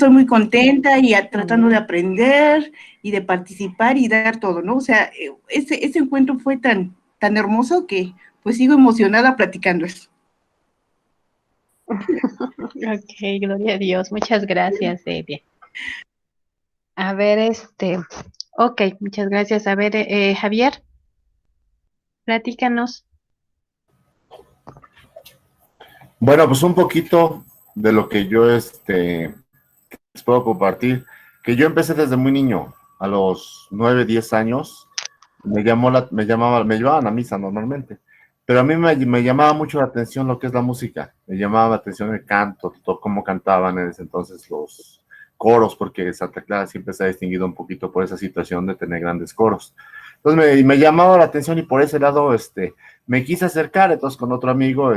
muy contenta y tratando de aprender y de participar y dar todo, ¿no? O sea, ese encuentro fue tan hermoso que pues sigo emocionada platicando eso. Ok, gloria a Dios. Muchas gracias, Debbie. A ver, ok, muchas gracias. A ver, Javier, platícanos. Bueno, pues un poquito de lo que yo les puedo compartir, que yo empecé desde muy niño, a los 9, 10 años, me llevaban a misa normalmente, pero a mí me llamaba mucho la atención lo que es la música, me llamaba la atención el canto, todo cómo cantaban en ese entonces los coros, porque Santa Clara siempre se ha distinguido un poquito por esa situación de tener grandes coros. Entonces me llamaba la atención, y por ese lado me quise acercar. Entonces con otro amigo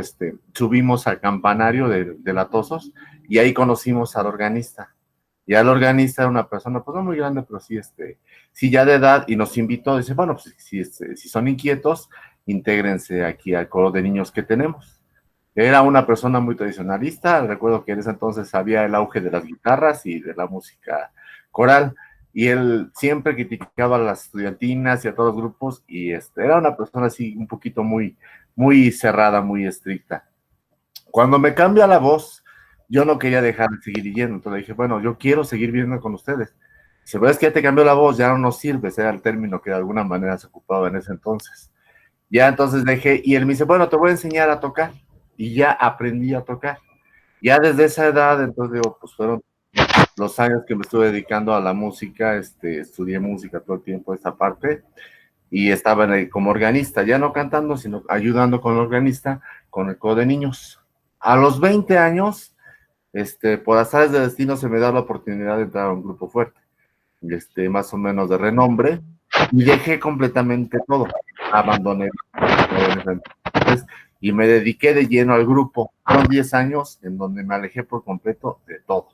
subimos al campanario de Latosos, y ahí conocimos al organista. Y al organista era una persona, pues no muy grande, pero sí, sí ya de edad, y nos invitó. Dice, bueno, pues si son inquietos, intégrense aquí al coro de niños que tenemos. Era una persona muy tradicionalista. Recuerdo que en ese entonces había el auge de las guitarras y de la música coral, y él siempre criticaba a las estudiantinas y a todos los grupos, y era una persona así un poquito muy cerrada, muy estricta. Cuando me cambia la voz, yo no quería dejar de seguir yendo, entonces dije, bueno, yo quiero seguir viendo con ustedes. Dice, pero es que ya te cambió la voz, ya no nos sirve, era el término que de alguna manera se ocupaba en ese entonces. Ya entonces dejé, y él me dice, bueno, te voy a enseñar a tocar, y ya aprendí a tocar. Ya desde esa edad, entonces digo, pues fueron los años que me estuve dedicando a la música. Estudié música todo el tiempo, esta parte, y estaba como organista, ya no cantando, sino ayudando con el organista, con el coro de niños. A los 20 años, por azares de destino, se me da la oportunidad de entrar a un grupo fuerte, más o menos de renombre, y dejé completamente todo, abandoné entonces, y me dediqué de lleno al grupo. Fueron 10 años en donde me alejé por completo de todo.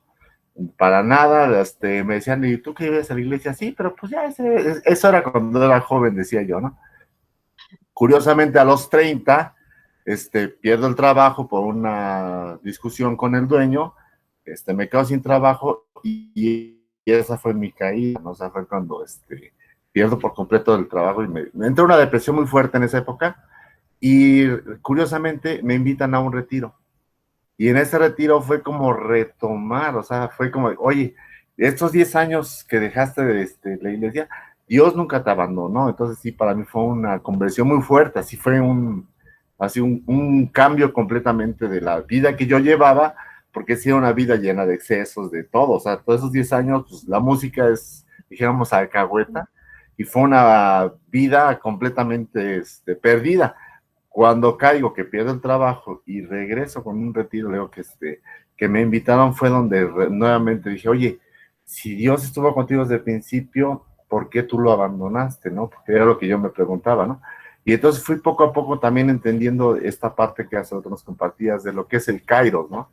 Para nada, me decían, ¿y tú qué ibas a la iglesia? Sí, pero pues ya eso era cuando era joven, decía yo, ¿no? Curiosamente, a los 30, pierdo el trabajo por una discusión con el dueño, me quedo sin trabajo y esa fue mi caída, ¿no? O sea, fue cuando pierdo por completo el trabajo y me entró una depresión muy fuerte en esa época y curiosamente me invitan a un retiro. Y en ese retiro fue como retomar, o sea, fue como, oye, estos 10 años que dejaste de la iglesia, Dios nunca te abandonó. Entonces sí, para mí fue una conversión muy fuerte, así fue un cambio completamente de la vida que yo llevaba, porque sí era una vida llena de excesos, de todo, o sea, todos esos 10 años, pues la música es, dijéramos, alcahueta, y fue una vida completamente perdida. Cuando caigo, que pierdo el trabajo y regreso con un retiro, leo que me invitaron, fue donde nuevamente dije, oye, si Dios estuvo contigo desde el principio, ¿por qué tú lo abandonaste, no? Porque era lo que yo me preguntaba, ¿no? Y entonces fui poco a poco también entendiendo esta parte que hace otros nos compartías de lo que es el Kairos, ¿no?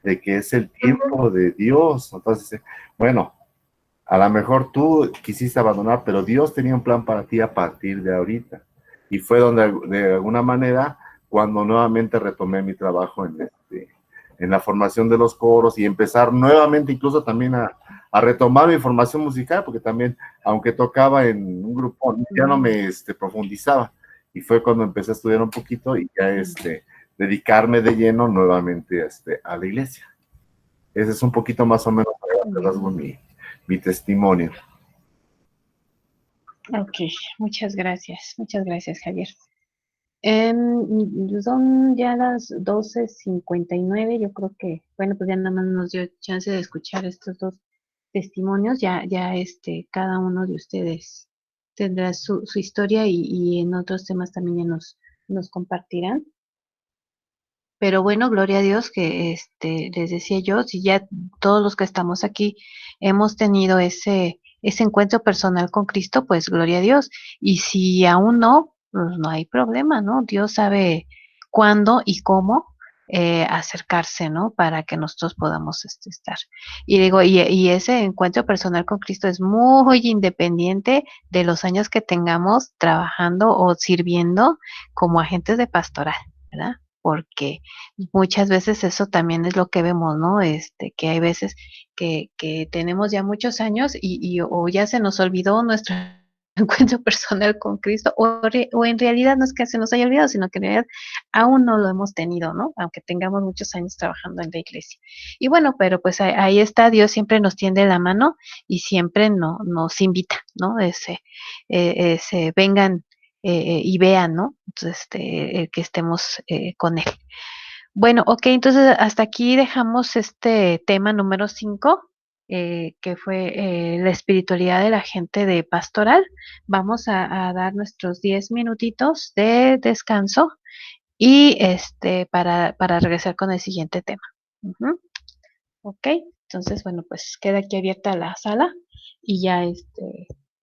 De que es el tiempo de Dios. Entonces, bueno, a lo mejor tú quisiste abandonar, pero Dios tenía un plan para ti a partir de ahorita. Y fue donde, de alguna manera, cuando nuevamente retomé mi trabajo en la formación de los coros y empezar nuevamente incluso también a retomar mi formación musical, porque también, aunque tocaba en un grupo, ya no me profundizaba. Y fue cuando empecé a estudiar un poquito y ya dedicarme de lleno nuevamente a la iglesia. Ese es un poquito más o menos mi testimonio. Ok, muchas gracias, Javier. Son ya las 12:59. Yo creo que, bueno, pues ya nada más nos dio chance de escuchar estos dos testimonios. Ya cada uno de ustedes tendrá su historia y en otros temas también ya nos compartirán. Pero bueno, gloria a Dios que les decía yo, si ya todos los que estamos aquí hemos tenido ese encuentro personal con Cristo, pues gloria a Dios. Y si aún no, pues no hay problema, ¿no? Dios sabe cuándo y cómo acercarse, ¿no? Para que nosotros podamos estar. Y digo, y ese encuentro personal con Cristo es muy independiente de los años que tengamos trabajando o sirviendo como agentes de pastoral, ¿verdad? Porque muchas veces eso también es lo que vemos, ¿no? Que hay veces que tenemos ya muchos años y o ya se nos olvidó nuestro encuentro personal con Cristo, o en realidad no es que se nos haya olvidado, sino que en realidad aún no lo hemos tenido, ¿no? Aunque tengamos muchos años trabajando en la iglesia. Y bueno, pero pues ahí está, Dios siempre nos tiende la mano y siempre nos invita, ¿no? Vengan y vean, ¿no? Entonces, que estemos con Él. Bueno, ok, entonces hasta aquí dejamos este tema número 5, que fue la espiritualidad de la gente de pastoral. Vamos a dar nuestros 10 minutitos de descanso y para regresar con el siguiente tema. Ujú. Ok, entonces bueno, pues queda aquí abierta la sala y ya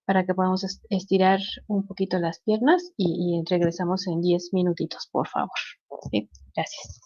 para que podamos estirar un poquito las piernas y regresamos en 10 minutitos, por favor. Sí, gracias.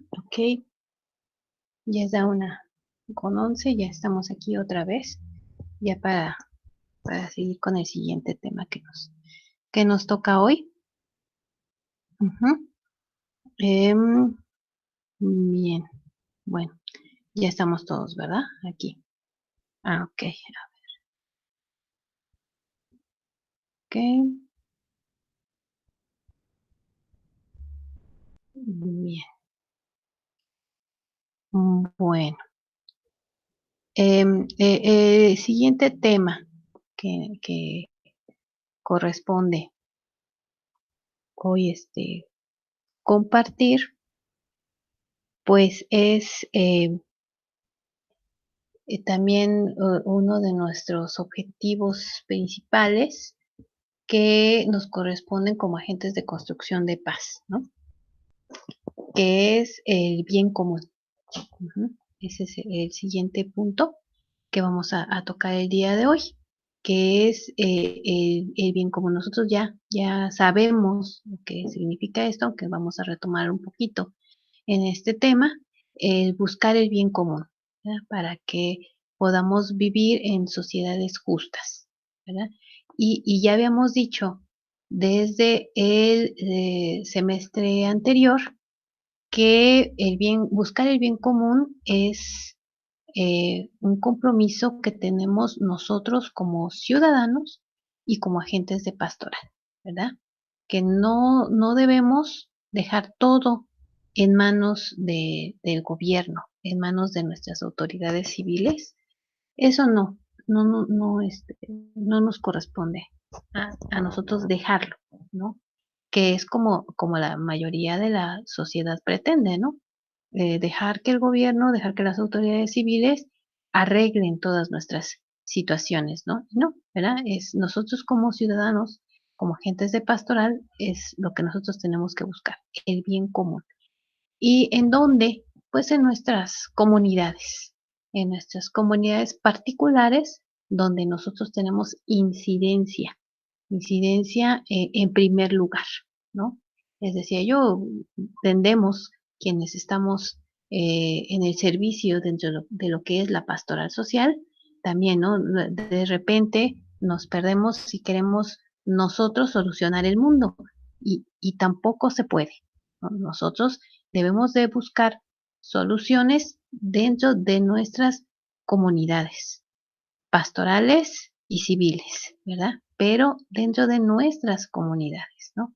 Ok, ya es la 1:11, ya estamos aquí otra vez, ya para seguir con el siguiente tema que nos toca hoy. Ujú. Bien, bueno, ya estamos todos, ¿verdad? Aquí. Ok, ok, bien. Bueno, siguiente tema que corresponde hoy compartir, pues es también uno de nuestros objetivos principales que nos corresponden como agentes de construcción de paz, ¿no? Que es el bien común. Ujú. Ese es el siguiente punto que vamos a tocar el día de hoy, que es el bien común. Nosotros ya sabemos lo que significa esto, aunque vamos a retomar un poquito en este tema, buscar el bien común, ¿verdad? Para que podamos vivir en sociedades justas, ¿verdad? Y ya habíamos dicho desde el semestre anterior que buscar el bien común es un compromiso que tenemos nosotros como ciudadanos y como agentes de pastoral, ¿verdad? Que no debemos dejar todo en manos del gobierno, en manos de nuestras autoridades civiles. Eso no nos corresponde a nosotros dejarlo, ¿no? Que es como la mayoría de la sociedad pretende, ¿no? Dejar que el gobierno, dejar que las autoridades civiles arreglen todas nuestras situaciones, ¿no? No, ¿verdad? Es nosotros como ciudadanos, como agentes de pastoral, es lo que nosotros tenemos que buscar, el bien común. ¿Y en dónde? Pues en nuestras comunidades particulares, donde nosotros tenemos incidencia en primer lugar, ¿no? Es decir, tendemos quienes estamos en el servicio dentro de lo que es la pastoral social, también, ¿no? De repente nos perdemos si queremos nosotros solucionar el mundo y tampoco se puede, ¿no? Nosotros debemos de buscar soluciones dentro de nuestras comunidades pastorales y civiles, ¿verdad? Pero dentro de nuestras comunidades, ¿no?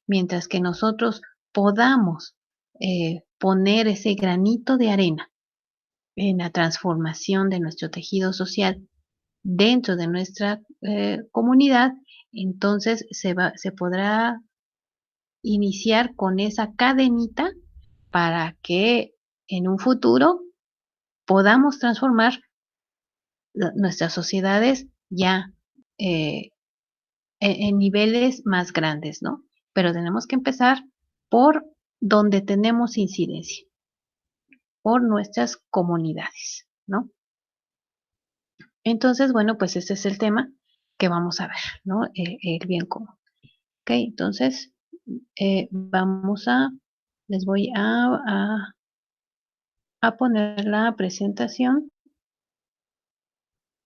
Mientras que nosotros podamos poner ese granito de arena en la transformación de nuestro tejido social dentro de nuestra comunidad, entonces se podrá iniciar con esa cadenita para que en un futuro podamos transformar nuestras sociedades ya eh, en niveles más grandes, ¿no? Pero tenemos que empezar por donde tenemos incidencia, por nuestras comunidades, ¿no? Entonces, bueno, pues este es el tema que vamos a ver, ¿no? El bien común. Ok, entonces eh, vamos a, les voy a poner la presentación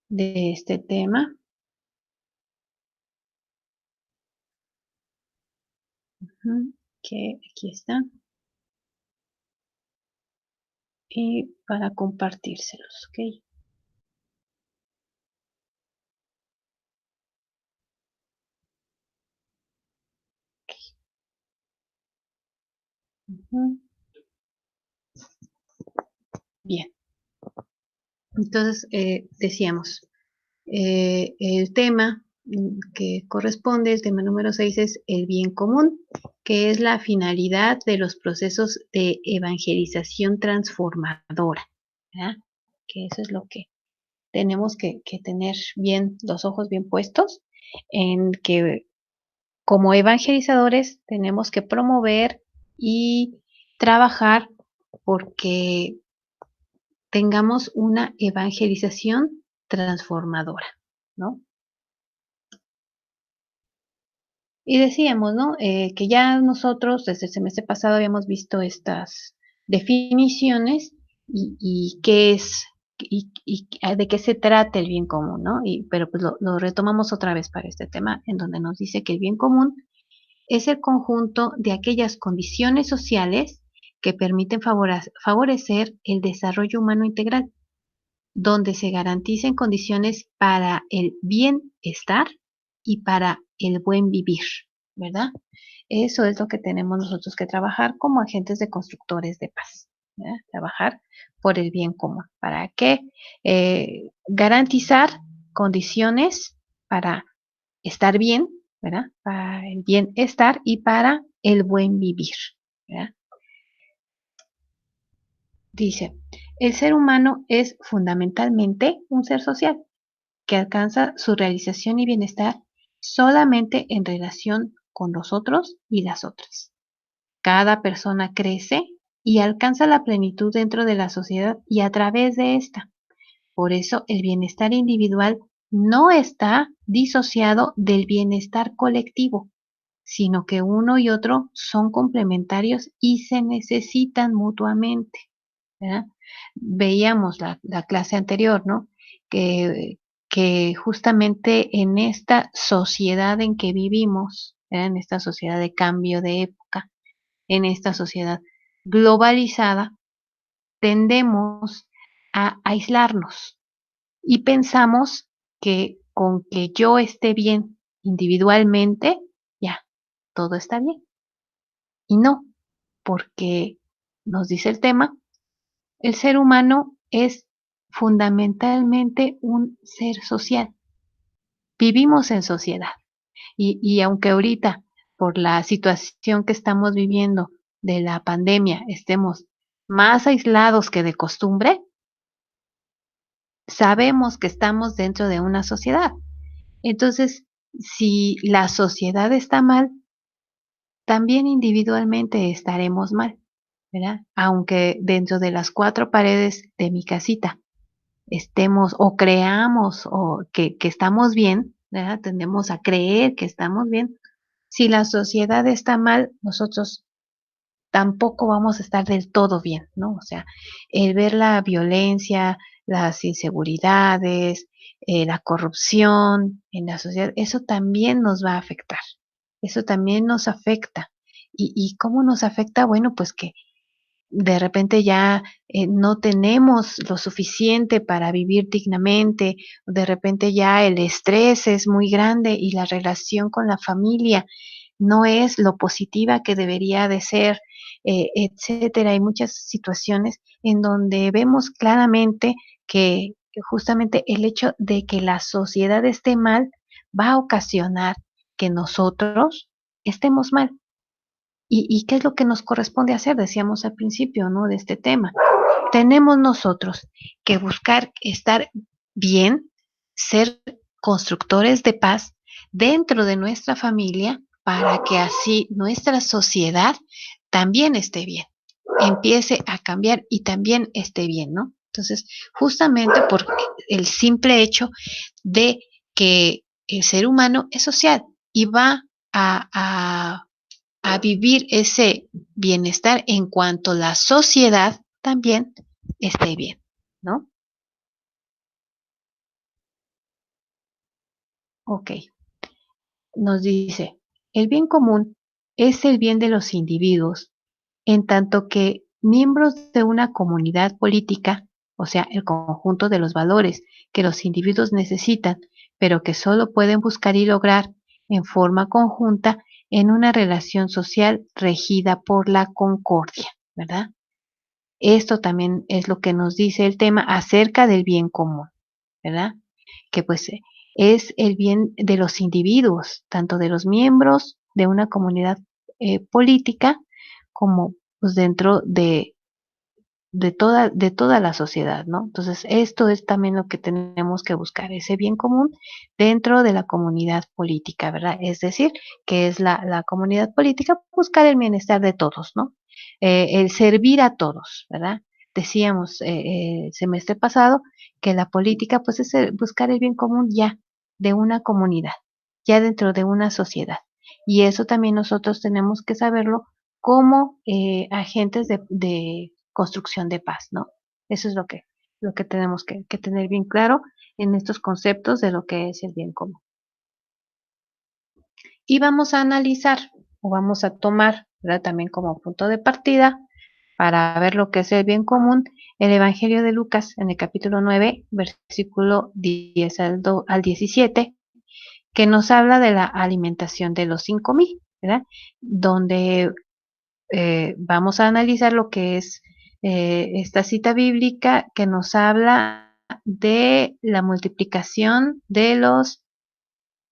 de este tema. Que aquí está. Y para compartírselos, ¿ok? Bien, entonces decíamos, el tema que corresponde, el tema número 6 es el bien común, que es la finalidad de los procesos de evangelización transformadora, ¿verdad? Que eso es lo que tenemos que tener bien los ojos bien puestos en que como evangelizadores tenemos que promover y trabajar porque tengamos una evangelización transformadora, ¿no? Y decíamos, ¿no? Que ya nosotros desde el semestre pasado habíamos visto estas definiciones y qué es y de qué se trata el bien común, ¿no? Pero pues lo retomamos otra vez para este tema, en donde nos dice que el bien común es el conjunto de aquellas condiciones sociales que permiten favorecer el desarrollo humano integral, donde se garanticen condiciones para el bienestar y para el buen vivir, ¿verdad? Eso es lo que tenemos nosotros que trabajar como agentes de constructores de paz, ¿verdad? Trabajar por el bien común. ¿Para qué? Garantizar condiciones para estar bien, ¿verdad? Para el bienestar y para el buen vivir, ¿verdad? Dice, el ser humano es fundamentalmente un ser social que alcanza su realización y bienestar solamente en relación con los otros y las otras. Cada persona crece y alcanza la plenitud dentro de la sociedad y a través de esta. Por eso el bienestar individual no está disociado del bienestar colectivo, sino que uno y otro son complementarios y se necesitan mutuamente, ¿verdad? Veíamos la clase anterior, ¿no? Que, que justamente en esta sociedad en que vivimos, ¿verdad? En esta sociedad de cambio de época, en esta sociedad globalizada, tendemos a aislarnos y pensamos que con que yo esté bien individualmente, ya, todo está bien. Y no, porque nos dice el tema, el ser humano es fundamentalmente un ser social. Vivimos en sociedad. Y aunque ahorita, por la situación que estamos viviendo de la pandemia, estemos más aislados que de costumbre, sabemos que estamos dentro de una sociedad. Entonces, si la sociedad está mal, también individualmente estaremos mal, ¿verdad? Aunque dentro de las cuatro paredes de mi casita estemos o creamos o que estamos bien, ¿verdad? Tendemos a creer que estamos bien. Si la sociedad está mal, nosotros tampoco vamos a estar del todo bien, ¿no? O sea, el ver la violencia, las inseguridades, la corrupción en la sociedad, eso también nos va a afectar, eso también nos afecta. ¿Y cómo nos afecta? Bueno, pues que de repente ya no tenemos lo suficiente para vivir dignamente, de repente ya el estrés es muy grande y la relación con la familia no es lo positiva que debería de ser, etcétera. Hay muchas situaciones en donde vemos claramente que justamente el hecho de que la sociedad esté mal va a ocasionar que nosotros estemos mal. ¿Y qué es lo que nos corresponde hacer? Decíamos al principio, ¿no? De este tema. Tenemos nosotros que buscar estar bien, ser constructores de paz dentro de nuestra familia para que así nuestra sociedad también esté bien, empiece a cambiar y también esté bien, ¿no? Entonces, justamente por el simple hecho de que el ser humano es social y va a vivir ese bienestar en cuanto la sociedad también esté bien, ¿no? Ok, nos dice, el bien común es el bien de los individuos, en tanto que miembros de una comunidad política, o sea, el conjunto de los valores que los individuos necesitan, pero que solo pueden buscar y lograr en forma conjunta en una relación social regida por la concordia, ¿verdad? Esto también es lo que nos dice el tema acerca del bien común, ¿verdad? Que pues es el bien de los individuos, tanto de los miembros de una comunidad política como pues dentro de toda la sociedad, ¿no? Entonces, esto es también lo que tenemos que buscar, ese bien común dentro de la comunidad política, ¿verdad? Es decir, que es la comunidad política, buscar el bienestar de todos, ¿no? El servir a todos, ¿verdad? Decíamos el semestre pasado que la política, pues, es buscar el bien común ya de una comunidad, ya dentro de una sociedad. Y eso también nosotros tenemos que saberlo como agentes de construcción de paz, ¿no? Eso es lo que tenemos que tener bien claro en estos conceptos de lo que es el bien común. Y vamos a analizar o vamos a tomar, ¿verdad?, también como punto de partida para ver lo que es el bien común, el Evangelio de Lucas en el capítulo 9, versículo 10 al 17, que nos habla de la alimentación de los 5,000, ¿verdad? Donde vamos a analizar lo que es esta cita bíblica que nos habla de la multiplicación de los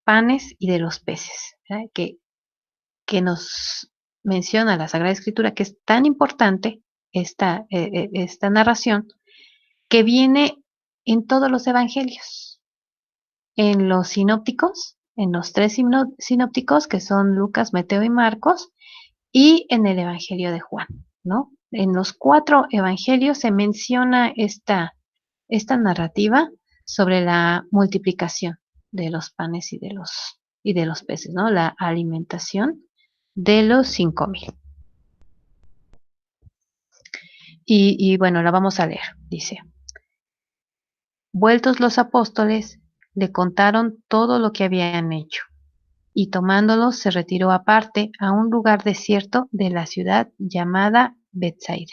panes y de los peces, ¿verdad? Que nos menciona la Sagrada Escritura, que es tan importante esta narración, que viene en todos los evangelios, en los sinópticos, en los tres sinópticos, que son Lucas, Mateo y Marcos, y en el Evangelio de Juan, ¿no? En los 4 evangelios se menciona esta narrativa sobre la multiplicación de los panes y de los peces, ¿no? La alimentación de los 5,000. Y bueno, la vamos a leer. Dice: vueltos los apóstoles, le contaron todo lo que habían hecho, y tomándolos se retiró aparte a un lugar desierto de la ciudad llamada Betsaida.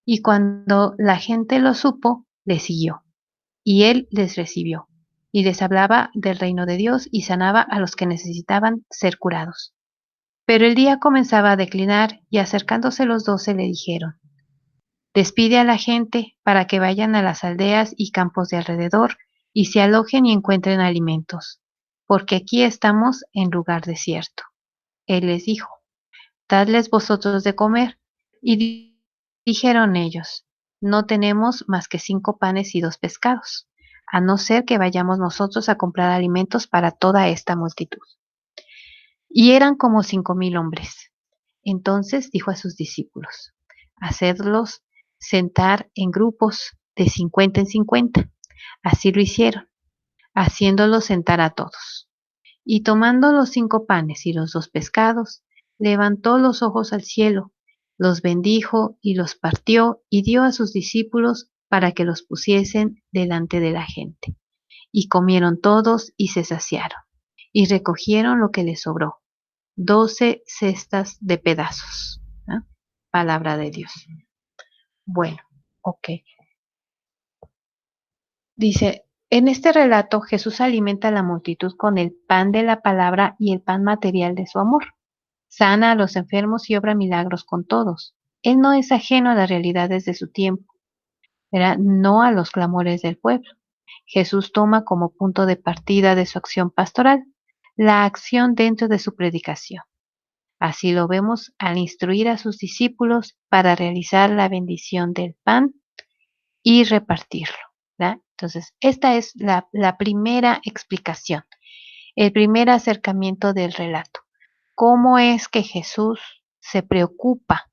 Y cuando la gente lo supo, le siguió, y él les recibió, y les hablaba del reino de Dios y sanaba a los que necesitaban ser curados. Pero el día comenzaba a declinar, y acercándose los 12 le dijeron: despide a la gente para que vayan a las aldeas y campos de alrededor y se alojen y encuentren alimentos, porque aquí estamos en lugar desierto. Él les dijo: dadles vosotros de comer. Y dijeron ellos: no tenemos más que 5 panes y 2 pescados, a no ser que vayamos nosotros a comprar alimentos para toda esta multitud. Y eran como 5,000 hombres. Entonces dijo a sus discípulos: hacedlos sentar en grupos de 50 en 50. Así lo hicieron, haciéndolos sentar a todos. Y tomando los 5 panes y los 2 pescados, levantó los ojos al cielo, los bendijo y los partió y dio a sus discípulos para que los pusiesen delante de la gente. Y comieron todos y se saciaron, y recogieron lo que les sobró, 12 cestas de pedazos. ¿Ah? Palabra de Dios. Bueno, ok. Dice: en este relato Jesús alimenta a la multitud con el pan de la palabra y el pan material de su amor. Sana a los enfermos y obra milagros con todos. Él no es ajeno a las realidades de su tiempo, ¿verdad? No a los clamores del pueblo. Jesús toma como punto de partida de su acción pastoral la acción dentro de su predicación. Así lo vemos al instruir a sus discípulos para realizar la bendición del pan y repartirlo, ¿verdad? Entonces, esta es la primera explicación, el primer acercamiento del relato. ¿Cómo es que Jesús se preocupa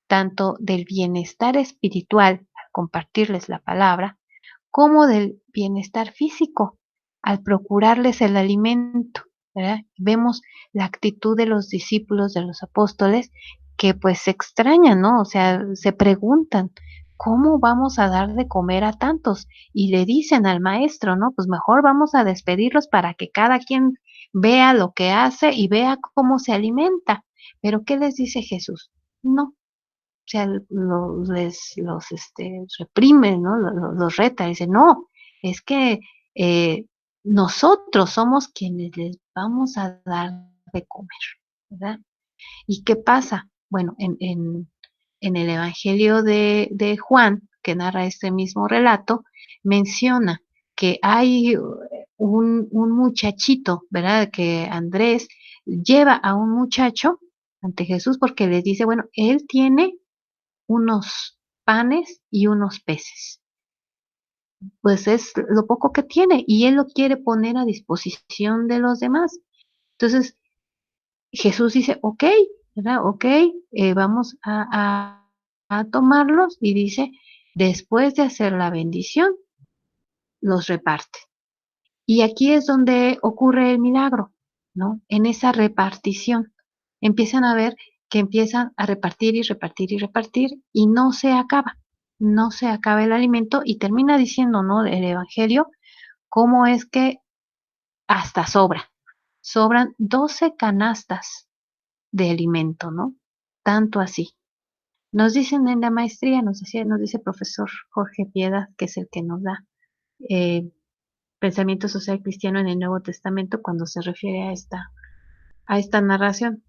tanto del bienestar espiritual al compartirles la palabra, como del bienestar físico al procurarles el alimento, ¿verdad? Vemos la actitud de los discípulos, de los apóstoles, que pues se extrañan, ¿no? O sea, se preguntan: ¿cómo vamos a dar de comer a tantos? Y le dicen al maestro, ¿no? Pues mejor vamos a despedirlos para que cada quien vea lo que hace y vea cómo se alimenta. Pero ¿qué les dice Jesús? No, o sea, los reprime, ¿no? Los reta, dice: no, es que eh, nosotros somos quienes les vamos a dar de comer, ¿verdad? ¿Y qué pasa? Bueno, en el Evangelio de Juan, que narra este mismo relato, menciona que hay un muchachito, ¿verdad? Que Andrés lleva a un muchacho ante Jesús porque les dice: bueno, él tiene unos panes y unos peces. Pues es lo poco que tiene y él lo quiere poner a disposición de los demás. Entonces, Jesús dice: ok, ¿verdad? Ok, vamos a tomarlos, y dice: después de hacer la bendición, los reparte. Y aquí es donde ocurre el milagro. ¿no? En esa repartición. Empiezan a ver que empiezan a repartir y repartir y repartir y no se acaba. No se acaba el alimento y termina diciendo, ¿no? El Evangelio, cómo es que hasta sobran 12 canastas de alimento, ¿no? Tanto así. Nos dicen en la maestría, nos dice el profesor Jorge Piedad, que es el que nos da eh, pensamiento social cristiano en el Nuevo Testamento cuando se refiere a esta narración.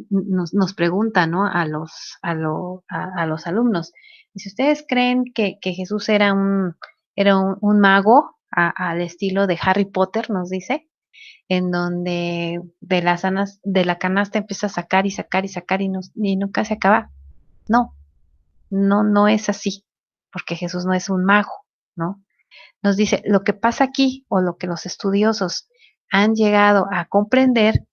Nos pregunta, ¿no? A los alumnos. Si ustedes creen que Jesús era un mago al estilo de Harry Potter, nos dice, en donde de la canasta empieza a sacar y sacar y sacar y nunca se acaba. No, no es así, porque Jesús no es un mago, ¿no? Nos dice, lo que pasa aquí, o lo que los estudiosos han llegado a comprender,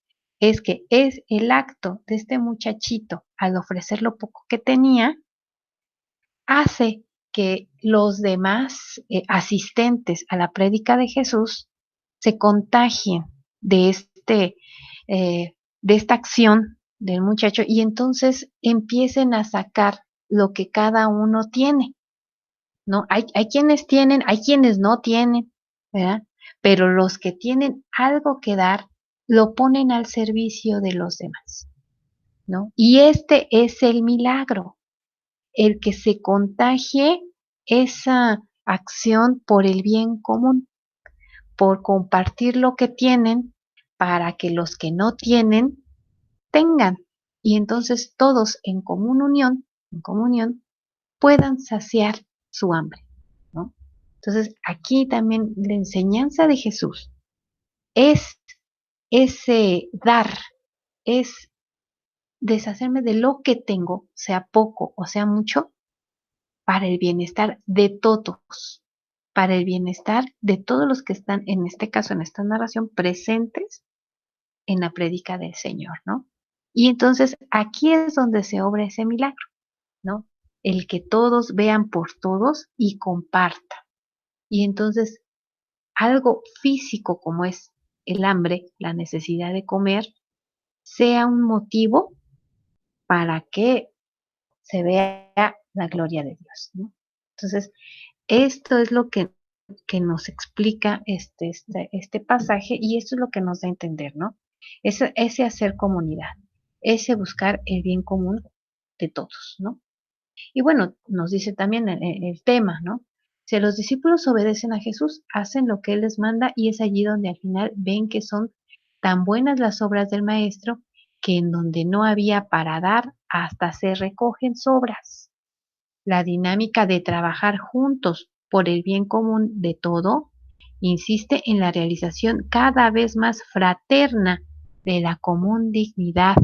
es que es el acto de este muchachito al ofrecer lo poco que tenía, hace que los demás asistentes a la prédica de Jesús se contagien de de esta acción del muchacho y entonces empiecen a sacar lo que cada uno tiene, ¿no? Hay quienes tienen, hay quienes no tienen, ¿verdad? Pero los que tienen algo que dar, lo ponen al servicio de los demás, ¿no? Y este es el milagro, el que se contagie esa acción por el bien común, por compartir lo que tienen para que los que no tienen tengan. Y entonces todos en comunión, puedan saciar su hambre, ¿no? Entonces, aquí también la enseñanza de Jesús es ese dar, es deshacerme de lo que tengo, sea poco o sea mucho, para el bienestar de todos, para el bienestar de todos los que están, en este caso, en esta narración, presentes en la prédica del Señor, ¿no? Y entonces aquí es donde se obra ese milagro, ¿no? El que todos vean por todos y compartan. Y entonces algo físico como es el hambre, la necesidad de comer, sea un motivo para que se vea la gloria de Dios, ¿no? Entonces, esto es lo que nos explica este pasaje y esto es lo que nos da a entender, ¿no? Ese hacer comunidad, ese buscar el bien común de todos, ¿no? Y bueno, nos dice también el tema, ¿no? Si los discípulos obedecen a Jesús, hacen lo que Él les manda y es allí donde al final ven que son tan buenas las obras del Maestro que en donde no había para dar, hasta se recogen sobras. La dinámica de trabajar juntos por el bien común de todo insiste en la realización cada vez más fraterna de la común dignidad,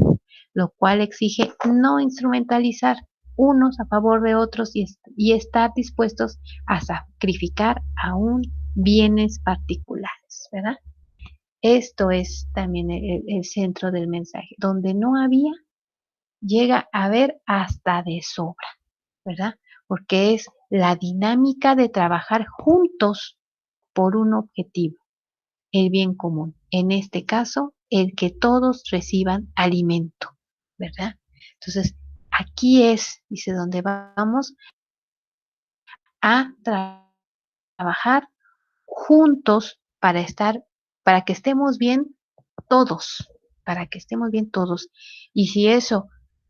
lo cual exige no instrumentalizar unos a favor de otros y estar dispuestos a sacrificar aún bienes particulares, ¿verdad? Esto es también el centro del mensaje. Donde no había, llega a haber hasta de sobra, ¿verdad? Porque es la dinámica de trabajar juntos por un objetivo, el bien común. En este caso, el que todos reciban alimento, ¿verdad? Entonces, aquí es, dice, donde vamos a trabajar juntos para que estemos bien todos, para que estemos bien todos. Y si eso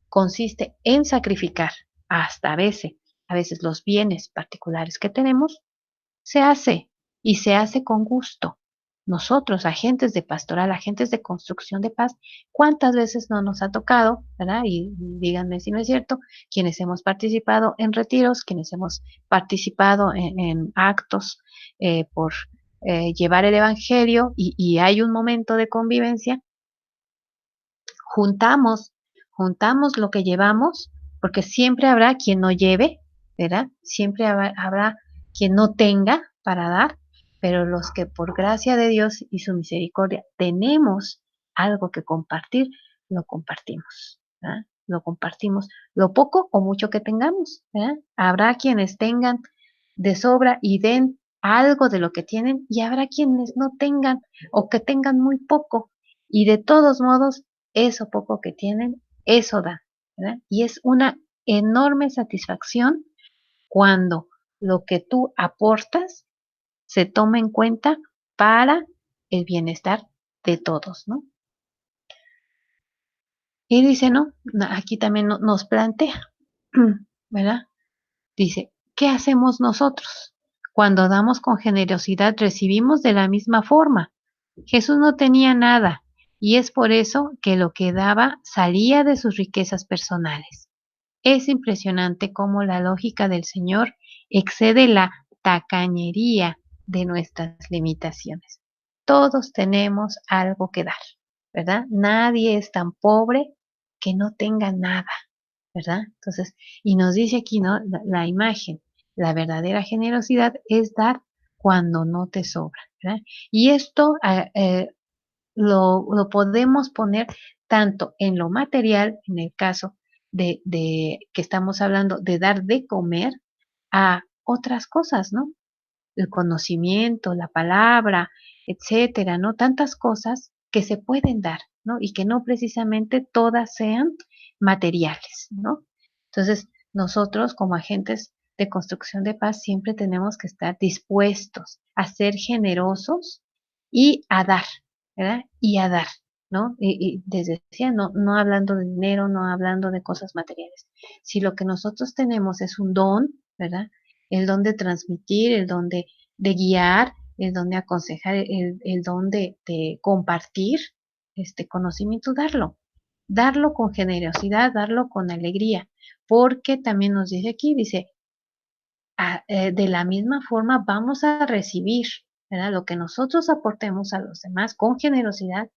consiste en sacrificar hasta a veces los bienes particulares que tenemos, se hace y se hace con gusto. Nosotros, agentes de pastoral, agentes de construcción de paz, ¿cuántas veces no nos ha tocado, verdad? Y díganme si no es cierto, quienes hemos participado en retiros, quienes hemos participado en actos por llevar el evangelio y hay un momento de convivencia, juntamos, juntamos lo que llevamos, porque siempre habrá quien no lleve, ¿verdad? Siempre habrá quien no tenga para dar, pero los que por gracia de Dios y su misericordia tenemos algo que compartir, lo compartimos, ¿verdad? Lo compartimos, lo poco o mucho que tengamos, ¿verdad? Habrá quienes tengan de sobra y den algo de lo que tienen y habrá quienes no tengan o que tengan muy poco. Y de todos modos, eso poco que tienen, eso da, ¿verdad? Y es una enorme satisfacción cuando lo que tú aportas se toma en cuenta para el bienestar de todos, ¿no? Y dice, ¿no? Aquí también nos plantea, ¿verdad? Dice, ¿qué hacemos nosotros? Cuando damos con generosidad, recibimos de la misma forma. Jesús no tenía nada, y es por eso que lo que daba salía de sus riquezas personales. Es impresionante cómo la lógica del Señor excede la tacañería de nuestras limitaciones. Todos tenemos algo que dar, ¿verdad? Nadie es tan pobre que no tenga nada, ¿verdad? Entonces, y nos dice aquí, ¿no? La imagen, la verdadera generosidad es dar cuando no te sobra, ¿verdad? Y esto lo podemos poner tanto en lo material, en el caso de que estamos hablando de dar de comer a otras cosas, ¿no? El conocimiento, la palabra, etcétera, ¿no? Tantas cosas que se pueden dar, ¿no? Y que no precisamente todas sean materiales, ¿no? Entonces, nosotros como agentes de construcción de paz siempre tenemos que estar dispuestos a ser generosos y a dar, ¿verdad? Y a dar, ¿no? Y desde decía, no hablando de dinero, no hablando de cosas materiales. Si lo que nosotros tenemos es un don, ¿verdad? El don de transmitir, el don de guiar, el don de aconsejar, el don de compartir este conocimiento, darlo con generosidad, darlo con alegría, porque también nos dice aquí, dice, de la misma forma vamos a recibir, ¿verdad? Lo que nosotros aportemos a los demás con generosidad,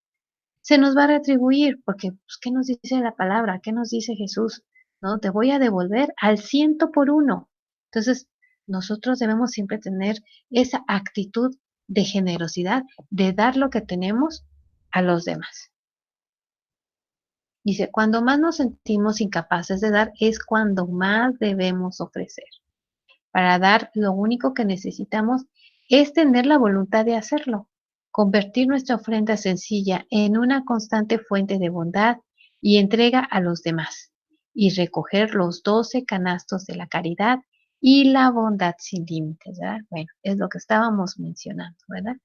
se nos va a retribuir, porque, pues, ¿qué nos dice la palabra? ¿Qué nos dice Jesús? ¿No? Te voy a devolver al 100 por 1. Entonces, nosotros debemos siempre tener esa actitud de generosidad, de dar lo que tenemos a los demás. Dice, cuando más nos sentimos incapaces de dar, es cuando más debemos ofrecer. Para dar, lo único que necesitamos es tener la voluntad de hacerlo, convertir nuestra ofrenda sencilla en una constante fuente de bondad y entrega a los demás, y recoger los 12 canastos de la caridad y la bondad sin límites, ¿verdad? Bueno, es lo que estábamos mencionando, ¿verdad?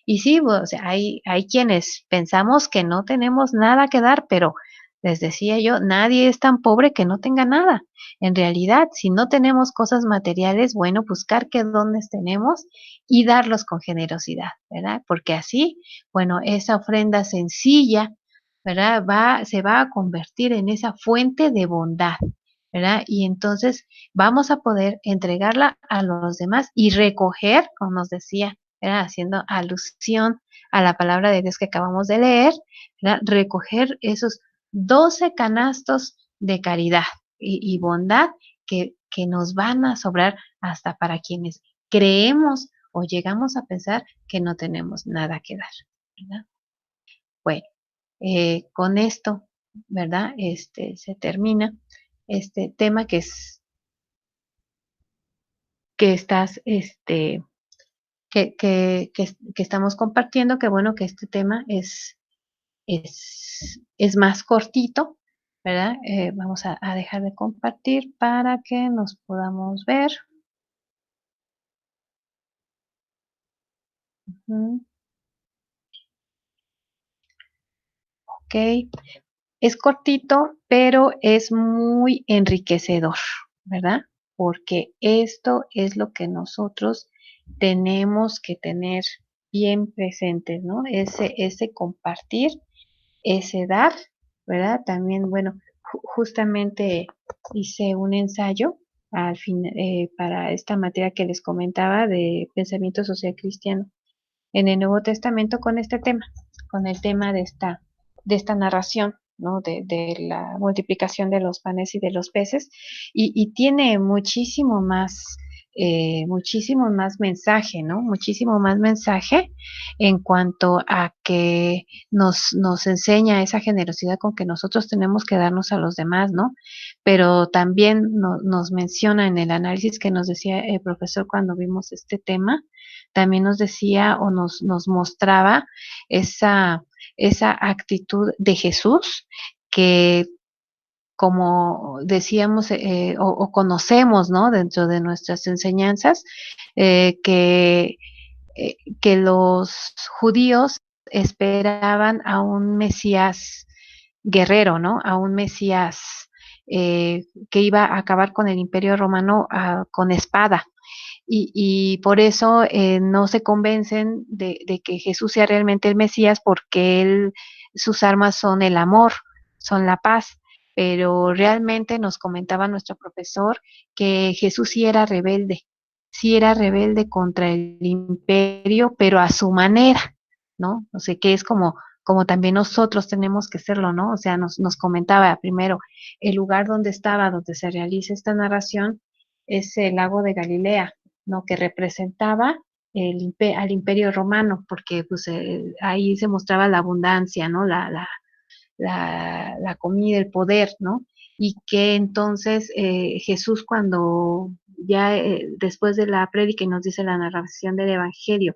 Y sí, o sea, hay quienes pensamos que no tenemos nada que dar, pero les decía yo, nadie es tan pobre que no tenga nada. En realidad, si no tenemos cosas materiales, bueno, buscar qué dones tenemos y darlos con generosidad, ¿verdad? Porque así, bueno, esa ofrenda sencilla, ¿verdad? Se va a convertir en esa fuente de bondad, ¿verdad? Y entonces vamos a poder entregarla a los demás y recoger, como nos decía, ¿verdad? Haciendo alusión a la palabra de Dios que acabamos de leer, ¿verdad? Recoger esos 12 canastos de caridad y bondad que nos van a sobrar hasta para quienes creemos o llegamos a pensar que no tenemos nada que dar, ¿verdad? Bueno, con esto, ¿verdad? Se termina este tema que estás, que estamos compartiendo, que bueno que este tema es más cortito, ¿verdad? Vamos a dejar de compartir para que nos podamos ver. Ok, es cortito, pero es muy enriquecedor, ¿verdad? Porque esto es lo que nosotros tenemos que tener bien presentes, ¿no? Ese compartir, ese dar, ¿verdad? También, bueno, justamente hice un ensayo al fin, para esta materia que les comentaba de pensamiento social cristiano en el Nuevo Testamento con este tema, con el tema de esta narración, ¿no? De la multiplicación de los panes y de los peces, y tiene muchísimo más muchísimo más mensaje, ¿no? Muchísimo más mensaje en cuanto a que nos enseña esa generosidad con que nosotros tenemos que darnos a los demás, ¿no? Pero también nos menciona en el análisis que nos decía el profesor cuando vimos este tema, también nos decía o nos mostraba esa actitud de Jesús que como decíamos o conocemos, ¿no? Dentro de nuestras enseñanzas, eh, que, que los judíos esperaban a un Mesías guerrero, ¿no? A un Mesías que iba a acabar con el Imperio Romano con espada. Y por eso no se convencen de que Jesús sea realmente el Mesías porque sus armas son el amor, son la paz. Pero realmente nos comentaba nuestro profesor que Jesús sí era rebelde contra el imperio, pero a su manera, ¿no? O sea, que es como también nosotros tenemos que serlo, ¿no? O sea, nos comentaba primero el lugar donde estaba, donde se realiza esta narración, es el lago de Galilea, ¿no? Que representaba al imperio romano, porque pues ahí se mostraba la abundancia, ¿no? La comida, el poder, ¿no? Y que entonces Jesús cuando ya después de la prédica y nos dice la narración del Evangelio,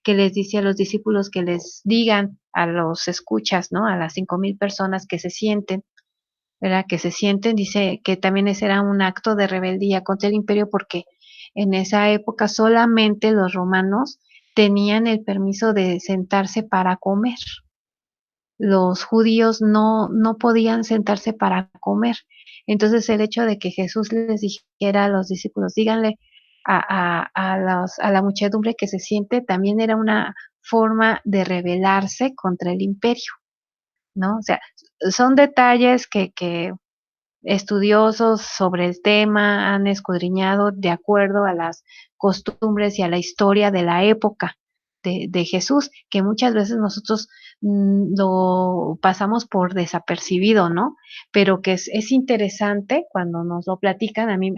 que les dice a los discípulos que les digan a los escuchas, ¿no? A las 5,000 personas que se sienten, ¿verdad? Que se sienten, dice que también ese era un acto de rebeldía contra el imperio porque en esa época solamente los romanos tenían el permiso de sentarse para comer. Los judíos no podían sentarse para comer. Entonces el hecho de que Jesús les dijera a los discípulos, díganle a la muchedumbre que se siente, también era una forma de rebelarse contra el imperio, ¿no? O sea, son detalles que estudiosos sobre el tema han escudriñado de acuerdo a las costumbres y a la historia de la época de Jesús, que muchas veces nosotros lo pasamos por desapercibido, ¿no? Pero que es interesante cuando nos lo platican, a mí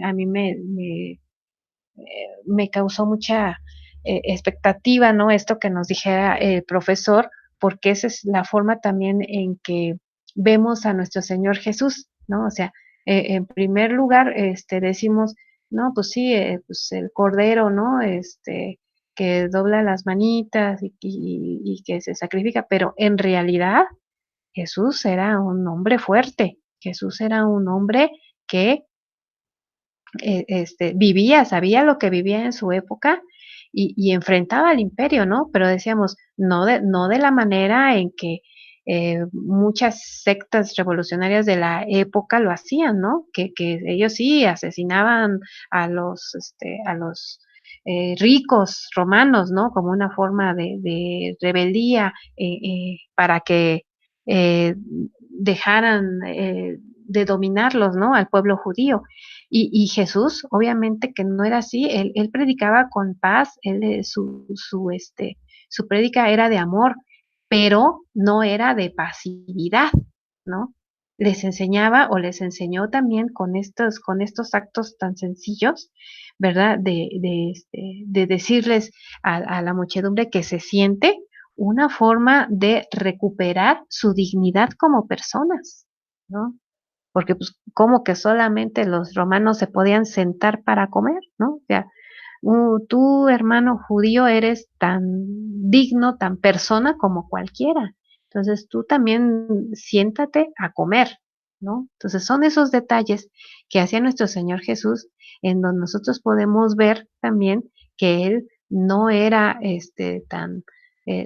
me causó mucha expectativa, ¿no? Esto que nos dijera el profesor, porque esa es la forma también en que vemos a nuestro Señor Jesús, ¿no? O sea, en primer lugar, decimos, no, pues sí, pues el Cordero, ¿no? Que dobla las manitas y que se sacrifica, pero en realidad Jesús era un hombre fuerte, Jesús era un hombre que vivía, sabía lo que vivía en su época y enfrentaba al imperio, ¿no? Pero decíamos, no de la manera en que muchas sectas revolucionarias de la época lo hacían, ¿no? Que ellos sí asesinaban a los ricos romanos, ¿no? Como una forma de rebeldía para que dejaran de dominarlos, ¿no? Al pueblo judío. Y Jesús, obviamente que no era así, él predicaba con paz, su prédica era de amor, pero no era de pasividad, ¿no? Les enseñaba o les enseñó también con estos actos tan sencillos, ¿verdad? De decirles a la muchedumbre que se siente una forma de recuperar su dignidad como personas, ¿no? Porque pues como que solamente los romanos se podían sentar para comer, ¿no? O sea, tú, hermano judío, eres tan digno, tan persona como cualquiera. Entonces tú también siéntate a comer, ¿no? Entonces son esos detalles que hacía nuestro Señor Jesús, en donde nosotros podemos ver también que Él no era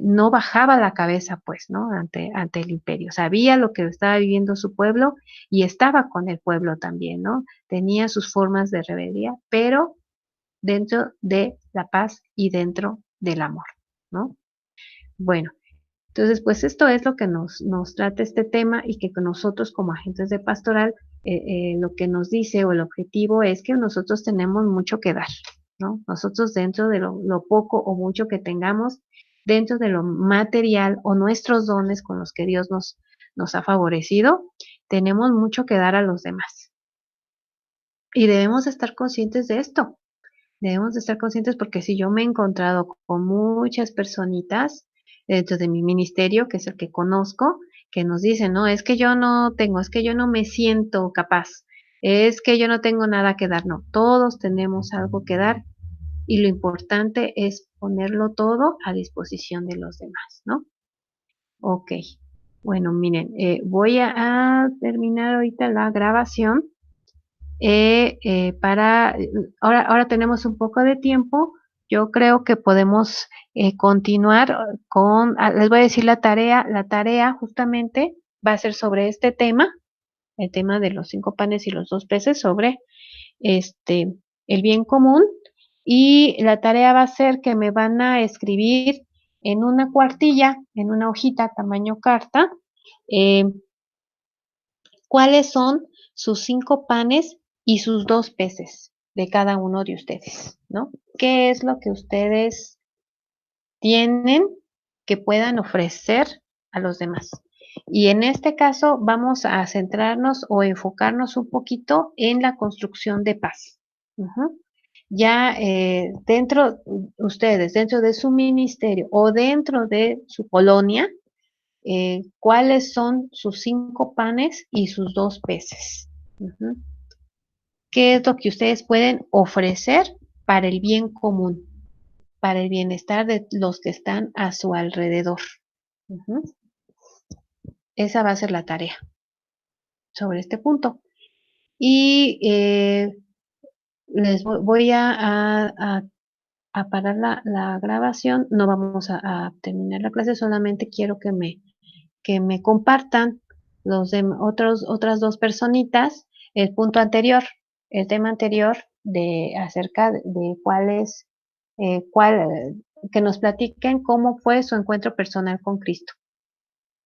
no bajaba la cabeza, pues, ¿no? Ante el imperio. Sabía lo que estaba viviendo su pueblo y estaba con el pueblo también, ¿no? Tenía sus formas de rebeldía, pero dentro de la paz y dentro del amor, ¿no? Bueno, entonces, pues esto es lo que nos trata este tema y que con nosotros como agentes de pastoral, lo que nos dice o el objetivo es que nosotros tenemos mucho que dar, ¿no? Nosotros dentro de lo poco o mucho que tengamos, dentro de lo material o nuestros dones con los que Dios nos ha favorecido, tenemos mucho que dar a los demás. Y debemos estar conscientes de esto, Debemos de estar conscientes porque si yo me he encontrado con muchas personitas dentro de mi ministerio, que es el que conozco, que nos dicen, no, es que yo no tengo, es que yo no me siento capaz, es que yo no tengo nada que dar, no, todos tenemos algo que dar y lo importante es ponerlo todo a disposición de los demás, ¿no? Ok, bueno, miren, voy a terminar ahorita la grabación para, ahora tenemos un poco de tiempo, yo creo que podemos continuar con, les voy a decir la tarea justamente va a ser sobre este tema, el tema de los 5 panes y los 2 peces, sobre este, el bien común, y la tarea va a ser que me van a escribir en una cuartilla, en una hojita tamaño carta, eh, cuáles son sus 5 panes y sus 2 peces de cada uno de ustedes, ¿no? ¿Qué es lo que ustedes tienen que puedan ofrecer a los demás? Y en este caso vamos a centrarnos o enfocarnos un poquito en la construcción de paz. Ujú. Ya ustedes, dentro de su ministerio o dentro de su colonia, cuáles son sus 5 panes y sus 2 peces. Ujú. ¿Qué es lo que ustedes pueden ofrecer para el bien común, para el bienestar de los que están a su alrededor? Ujú. Esa va a ser la tarea sobre este punto. Y les voy a parar la grabación. No vamos a terminar la clase, solamente quiero que me compartan otras 2 personitas el punto anterior, el tema anterior de acerca de cuál es, que nos platiquen cómo fue su encuentro personal con Cristo.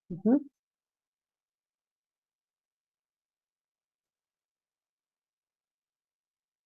Ujú.